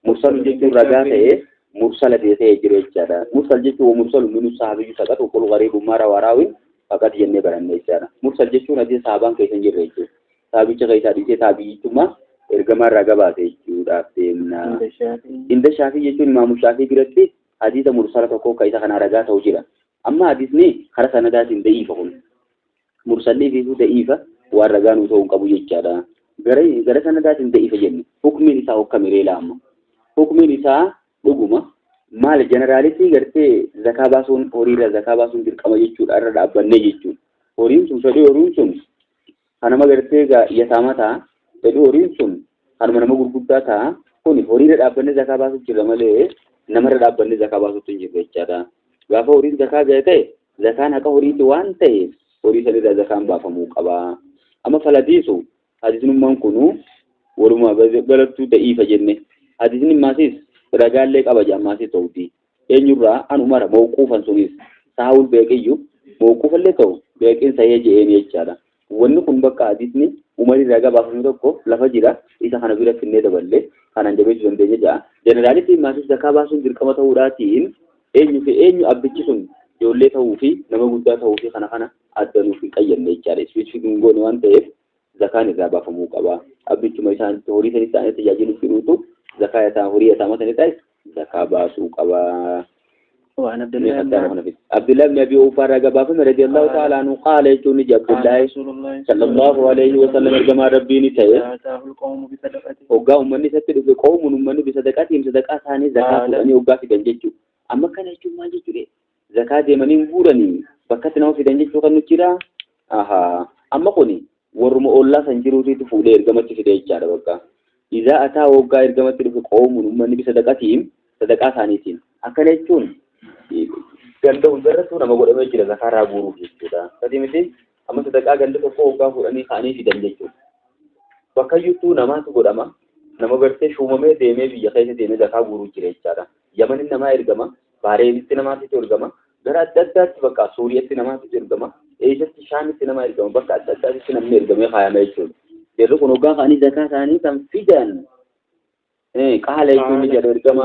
مرسل جد رجاته مرسل ديته جرى الجارة مرسل جد ومرسل من الصحابي سقط وكل غريب مارا وراوي فقط ينبه برن الجارة مرسل جد هذه صحابان كيسن جرى الجارة صحابي جرى هذه صحابي ثم ergamaan raga baasee jechuudhaaf deemna. Inda shaafii jechuun imaamu shaafii biratti hadiisa mursala tokko akka isa kana ragaa ta'u jira. Amma hadiisni karaa sanadaatiin da'iifa kun. Mursalli fi da'iifa waan ragaa nuu ta'uu qabu jechaadha. Gara sanadaatiin da'iifa jennu. Hukmiin isaa hokkamiree laama. Hukmiin isaa dhuguma maal jeneraalitii gartee zakaa baasuun horiirra zakaa baasuun dirqama jechuudha irra dhaabbannee jechuudha. Horiin sun fedhii horiin sun kanama gartee yataamaa ta'a. Fedhii horiin sun kanuma nama gurguddaa ta'a. Kuni horiirra dhaabbannee zakaa baasuuf jirra malee namarra dhaabbannee zakaa baasuutti hin jirre jechaadha. Gaafa horiin zakaa ga'e ta'e zakaan haqa horiiti waan ta'eef horii sanirraa zakaan baafamuu qaba. Amma faladiisu hadiisnummaan kunuu walumaa galattuu da'iifa jenne. Hadiisni maasiis ragaallee qaba jaammaasii ta'uuti. Eenyurraa anumara mawquufan sunis saawul beeqiyyuu mawquufallee ta'u beeqiin sahee je'een jechaadha. Wanni kun bakka hadiisni umarii ragaa baafamuu tokko lafa jira isa kana bira finnee daballee kanaan jabeessuu dandeenya ja'a. Jeneraalitti maasiis zakaa baasuun dirqama ta'uudhaatiin eenyu fi eenyu abbichi sun ijoollee ta'uu fi nama guddaa ta'uu fi kana addanuu fi qayyanne jechaadha. Isfiitiin goone waan ta'eef zakaan irraa baafamuu qaba. Abbichuma isaan horii sanis ta'anii tajaajiluuf jiruutu zakaa isaa horii isaa matanii ta'e zakaa baasuu qaba. وعن عبد الله بن أبي أوفى رضي الله تعالى عنه قال يجوني عبد الله صلى الله عليه وسلم الجماعة ربي نتايا وقاهم من نسيت قوم من بصدقاتهم صدقات ثاني زكاة أني وقا في دنجتو أما كان يجون ما جتوري زكاة من ينبورني بكتنا في دنجتو كانوا ترى أما قني ورم الله سنجروري تفولي إرجمت في دنجتو وقا إذا أتى وقا إرجمت في قوم من بصدقاتهم sadaqaa isaaniitiin akkana jechuun ganda hundarrattuu nama godhamee jira zakaarraa guuruuf jechuudha. Sadii miti amma sadaqaa ganda tokko hoggaa fuudhanii kaanii fidan jechuudha. Bakka iyyuu namaatu godhama. Nama gartee shuumamee deemee biyya keessa deemee zakaa guuruu jira jechaadha. Yamanin namaa ergama, Baareenitti namaatti ergama, gara adda addaatti bakka Suuriyaatti namaatti ergama, eessatti Shaamitti nama ergama, bakka adda addaatti namni ergamee kaayama jechuudha. Yeroo kun hoggaa kaanii zakaa isaanii kan fidan qaala jechuun ni jedha ergama.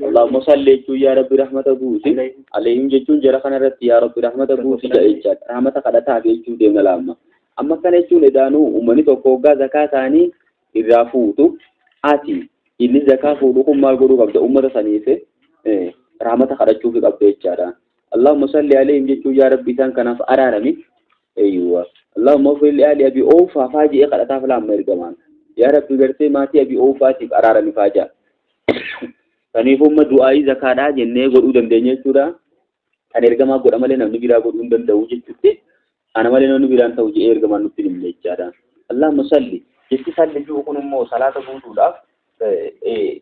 Allahumma salli jechuun yaa Rabbi rahmata buusi. Alayhim jechuun jara kanarratti yaa Rabbi rahmata buusi jechaadha. Rahmata kadhataa jechuu deema laamma. Amma kana jechuun edaanuu uummanni tokko hoggaa zakaa isaanii irraa fuutu. Ati inni zakaa fuudhu kun maal godhuu qabda ummata saniif rahmata kadhachuuf qabda jechaadha. Allahumma salli alayhim jechuun yaa Rabbi isaan kanaaf araarami. Eeyyuwa. Allahumma salli ali abi oofa faajii kadhataaf laamma ergamaan. Yaa Rabbi gartee maatii abi oofaatiif araarami faajaa. Kaniifuu umma du'aayii zakaadhaa jennee godhuu dandeenya jechuudha. Kan ergamaa godha malee namni biraa godhuu hin danda'u jechuutti. Ana malee namni biraan ta'u jedhee ergamaan nutti hin himne jechaadha. Allahumma salli. Jechi salli jiru kun immoo salaata guutuudhaaf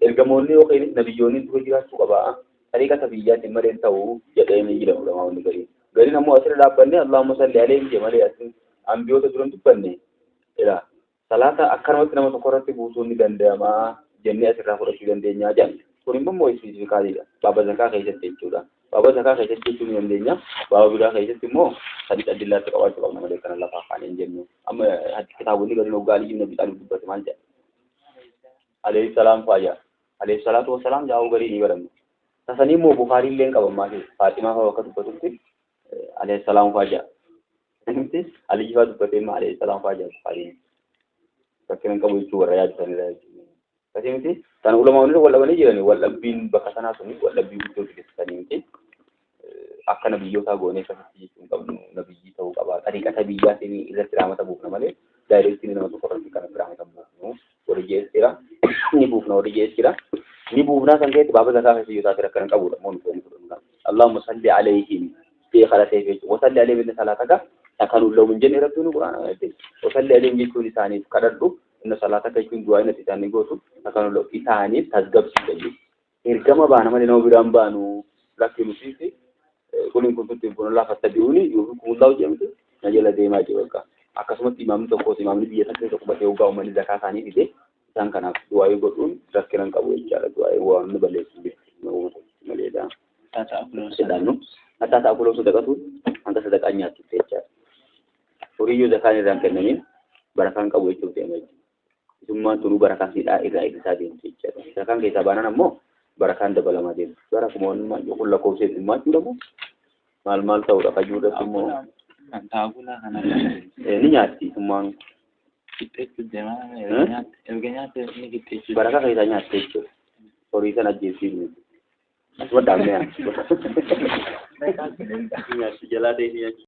ergamoonni yookiin nabiyyoonni dura jiraachuu qaba. Tariiqata biyyaatiin malee ta'uu jedhee ni jedhamudha maa'onni gariin. Gariin ammoo asirra dhaabbanne Allahumma salli alayhi malee asin ambiyoota duran dubbanne. Salaata akkanumatti nama tokko irratti buusuun ni danda'ama jennee asirraa fudhachuu dandeenya jedhan. Kun immoo ispeesifikaaliidha. Baaba zakaa keessatti jechuudha. Baaba zakaa keessatti jechuu ni dandeenya. Baaba biraa keessatti immoo sadii addillaatti qabaachuu qabna malee kana lafa afaan hin jennu. Amma kitaabonni gadi hoggaa aliyyuu nabi xaaluu dubbate maal jedha? Alayhi salaam faayya. Alayhi salaatu wasalaam jaa'uu garii ni barannu. Tasanii immoo Bukaarii illee qaban maali? Faatimaa fa'aa bakka dubbatutti alayhi salaam faayya. Aliyyi fa'aa dubbatee immoo alayhi salaam faayya Bukaariin. Fakkiin qabu jechuun warra yaadatanidha jechuudha. Kasii miti kan ulamaa'onni wal dhabanii jiranii wal dhabbiin bakka sanaa suni wal dhabbii guddoo keessatti miti akka nabiyyootaa goonee akkasitti jechuun qabnu nabiyyii ta'uu qaba. Tariiqata biyyaatiin irratti raamata buufna malee daayireektiin nama tokko irratti kan raamata buufnu warri jeesira ni buufna warri jeesira ni buufnaa kan keessatti baaba zakaa keessiyyootaatiin akka hin qabudha moo nuti fudhannudha. Allahumma salli alayhim fi qalatee jechuudha. Wasalli alayhim inni salaataka takanuu lawun jenne rabbiin quraana jedhe. Wasalli alayhim jechuun isaaniif kadhadhu inna salaataka jechuun du'aa inni isaanii gootu takanuu lawu isaaniif tasgabsiisa jechuudha. Ergama baana malee nama biraan baanu lakkii nuti kunin kun tutti kun lafa tabi'uuni yoo kun lawu jedhamte na jala deemaa jiru akka akkasumatti imaamni tokkooti imaamni biyya tokko tokko batee hoggaa uummanni zakaa isaanii fide isaan kanaaf du'aayii godhuun rakkinan qabu jechaadha du'aayii waan nu balleessu maleedha. Hatta akuloo sadaqatu hanga sadaqaa nyaatti jechaadha. Horiyyoo zakaan irraan kennaniin barakaan qabu jechuuf deema jechuudha. Isummaan tunuu barakaan siidhaa irraa eegsisaa deemtu jechaadha. Zakaan keessaa baanan ammoo barakaan dabalamaa deemu. Bara kumoon kun lakkoofseetti immoo jechuudha maal ta'uudha fayyuudhaaf immoo. Taagulaa kana ni nyaatti isummaan. Qixxeessuu deemaa erga nyaate ni qixxeessuu. Barakaa keessaa nyaatte jechuudha. Horii sana ajjeesiifni. Asuma dhaabnee nyaatti jalaa ta'e ni nyaatti.